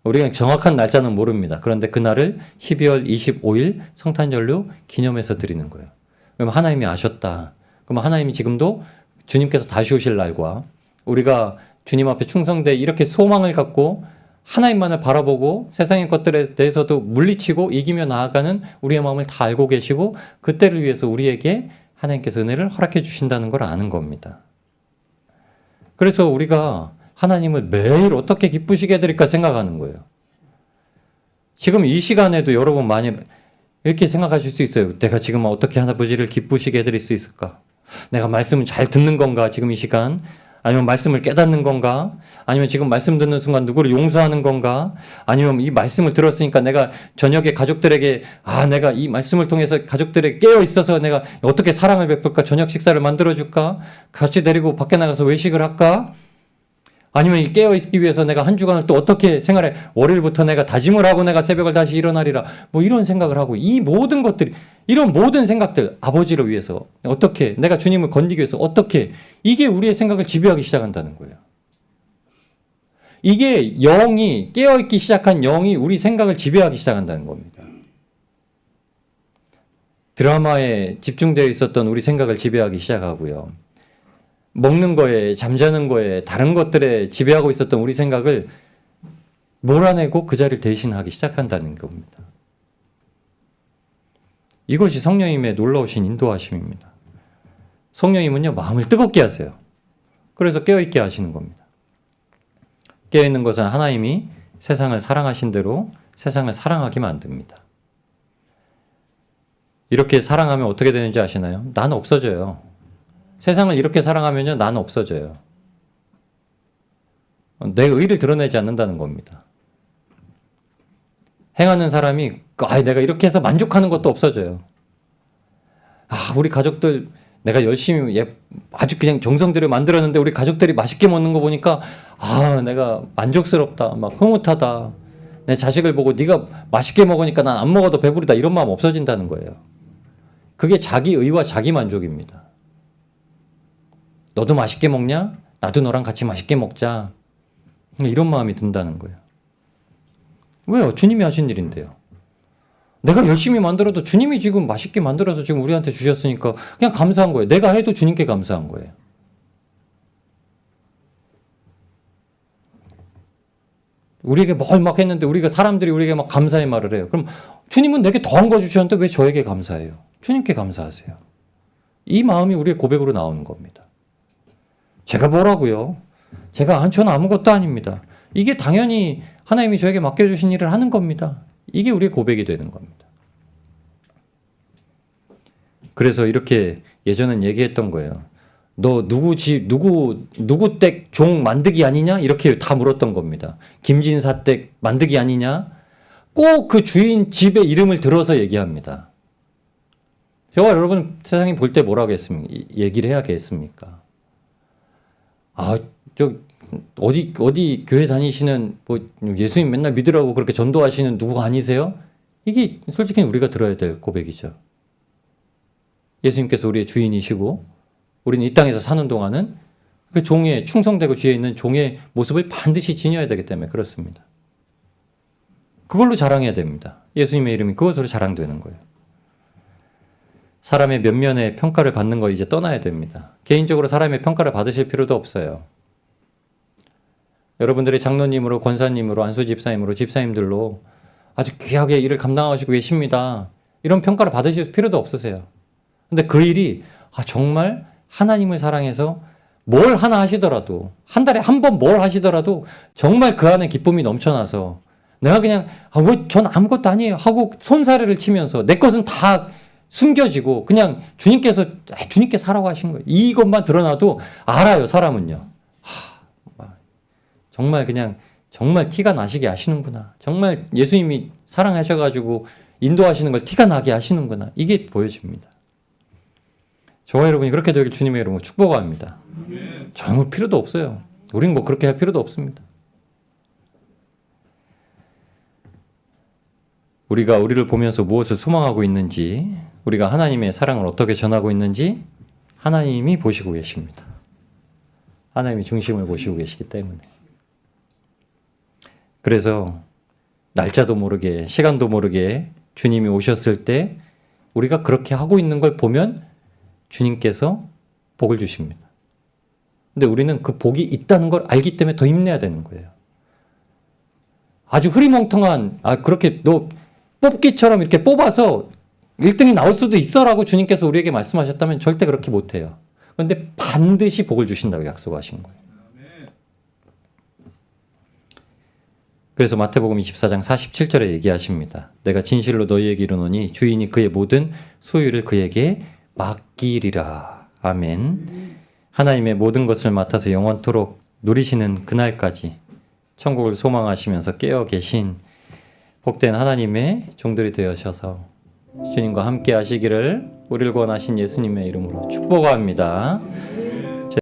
우리가 정확한 날짜는 모릅니다. 그런데 그날을 12월 25일 성탄절로 기념해서 드리는 거예요. 그럼 하나님이 아셨다. 그럼 하나님이 지금도 주님께서 다시 오실 날과 우리가 주님 앞에 충성돼 이렇게 소망을 갖고 하나님만을 바라보고 세상의 것들에 대해서도 물리치고 이기며 나아가는 우리의 마음을 다 알고 계시고 그때를 위해서 우리에게 하나님께서 은혜를 허락해 주신다는 걸 아는 겁니다. 그래서 우리가 하나님을 매일 어떻게 기쁘시게 해드릴까 생각하는 거예요. 지금 이 시간에도 여러분 많이 이렇게 생각하실 수 있어요. 내가 지금 어떻게 아버지를 기쁘시게 해드릴 수 있을까? 내가 말씀을 잘 듣는 건가? 지금 이 시간? 아니면 말씀을 깨닫는 건가? 아니면 지금 말씀 듣는 순간 누구를 용서하는 건가? 아니면 이 말씀을 들었으니까 내가 저녁에 가족들에게 내가 이 말씀을 통해서 가족들에게 깨어 있어서 내가 어떻게 사랑을 베풀까? 저녁 식사를 만들어줄까? 같이 데리고 밖에 나가서 외식을 할까? 아니면 이 깨어있기 위해서 내가 한 주간을 또 어떻게 생활해? 월요일부터 내가 다짐을 하고 내가 새벽을 다시 일어나리라. 뭐 이런 생각을 하고 이 모든 것들이, 이런 모든 생각들, 아버지를 위해서 어떻게, 내가 주님을 건지기 위해서 어떻게, 이게 우리의 생각을 지배하기 시작한다는 거예요. 이게 영이, 깨어있기 시작한 영이 우리 생각을 지배하기 시작한다는 겁니다. 드라마에 집중되어 있었던 우리 생각을 지배하기 시작하고요. 먹는 거에, 잠자는 거에, 다른 것들에 지배하고 있었던 우리 생각을 몰아내고 그 자리를 대신하기 시작한다는 겁니다. 이것이 성령님의 놀라우신 인도하심입니다. 성령님은요, 마음을 뜨겁게 하세요. 그래서 깨어있게 하시는 겁니다. 깨어있는 것은 하나님이 세상을 사랑하신 대로 세상을 사랑하게 만듭니다. 이렇게 사랑하면 어떻게 되는지 아시나요? 나는 없어져요. 세상을 이렇게 사랑하면요, 나는 없어져요. 내 의를 드러내지 않는다는 겁니다. 행하는 사람이 내가 이렇게 해서 만족하는 것도 없어져요. 우리 가족들 내가 열심히 아주 그냥 정성 들여 만들었는데 우리 가족들이 맛있게 먹는 거 보니까 내가 만족스럽다, 막 흐뭇하다. 내 자식을 보고 네가 맛있게 먹으니까 난 안 먹어도 배부르다, 이런 마음 없어진다는 거예요. 그게 자기 의와 자기 만족입니다. 너도 맛있게 먹냐? 나도 너랑 같이 맛있게 먹자. 이런 마음이 든다는 거예요. 왜요? 주님이 하신 일인데요. 내가 열심히 만들어도 주님이 지금 맛있게 만들어서 지금 우리한테 주셨으니까 그냥 감사한 거예요. 내가 해도 주님께 감사한 거예요. 우리에게 뭘 막 했는데 사람들이 우리에게 막 감사의 말을 해요. 그럼 주님은 내게 더한 거 주셨는데 왜 저에게 감사해요? 주님께 감사하세요. 이 마음이 우리의 고백으로 나오는 겁니다. 제가 뭐라고요? 저는 아무것도 아닙니다. 이게 당연히 하나님이 저에게 맡겨주신 일을 하는 겁니다. 이게 우리의 고백이 되는 겁니다. 그래서 이렇게 예전엔 얘기했던 거예요. 너 누구 댁 종 만드기 아니냐? 이렇게 다 물었던 겁니다. 김진사 댁 만드기 아니냐? 꼭 그 주인 집의 이름을 들어서 얘기합니다. 제가 여러분 세상이 볼 때 뭐라고 얘기를 해야겠습니까? 어디 교회 다니시는 예수님 맨날 믿으라고 그렇게 전도하시는 누구 아니세요? 이게 솔직히 우리가 들어야 될 고백이죠. 예수님께서 우리의 주인이시고 우리는 이 땅에서 사는 동안은 그 종의 충성되고 뒤에 있는 종의 모습을 반드시 지녀야 되기 때문에 그렇습니다. 그걸로 자랑해야 됩니다. 예수님의 이름이 그것으로 자랑되는 거예요. 사람의 면면의 평가를 받는 거 이제 떠나야 됩니다. 개인적으로 사람의 평가를 받으실 필요도 없어요. 여러분들이 장로님으로, 권사님으로, 안수집사님으로, 집사님들로 아주 귀하게 일을 감당하시고 계십니다. 이런 평가를 받으실 필요도 없으세요. 근데 그 일이 정말 하나님을 사랑해서 뭘 하나 하시더라도, 한 달에 한 번 뭘 하시더라도 정말 그 안에 기쁨이 넘쳐나서 내가 그냥 왜 전 아무것도 아니에요 하고 손사래를 치면서 내 것은 다 숨겨지고 그냥 주님께 사라고 하신 거예요. 이것만 드러나도 알아요, 사람은요. 정말 그냥 정말 티가 나시게 하시는구나. 정말 예수님이 사랑하셔가지고 인도하시는 걸 티가 나게 하시는구나. 이게 보여집니다. 저와 여러분이 그렇게 되길 주님의 이름으로 축복합니다. 전혀 필요도 없어요. 우린 그렇게 할 필요도 없습니다. 우리가 우리를 보면서 무엇을 소망하고 있는지, 우리가 하나님의 사랑을 어떻게 전하고 있는지 하나님이 보시고 계십니다. 하나님이 중심을 보시고 계시기 때문에. 그래서 날짜도 모르게 시간도 모르게 주님이 오셨을 때 우리가 그렇게 하고 있는 걸 보면 주님께서 복을 주십니다. 근데 우리는 그 복이 있다는 걸 알기 때문에 더 힘내야 되는 거예요. 아주 흐리멍텅한, 그렇게 너 뽑기처럼 이렇게 뽑아서 1등이 나올 수도 있어라고 주님께서 우리에게 말씀하셨다면 절대 그렇게 못해요. 그런데 반드시 복을 주신다고 약속하신 거예요. 그래서 마태복음 24장 47절에 얘기하십니다. 내가 진실로 너희에게 이르노니 주인이 그의 모든 소유를 그에게 맡기리라. 아멘. 하나님의 모든 것을 맡아서 영원토록 누리시는 그날까지 천국을 소망하시면서 깨어 계신 복된 하나님의 종들이 되어셔서 주님과 함께 하시기를 우리를 구원하신 예수님의 이름으로 축복합니다.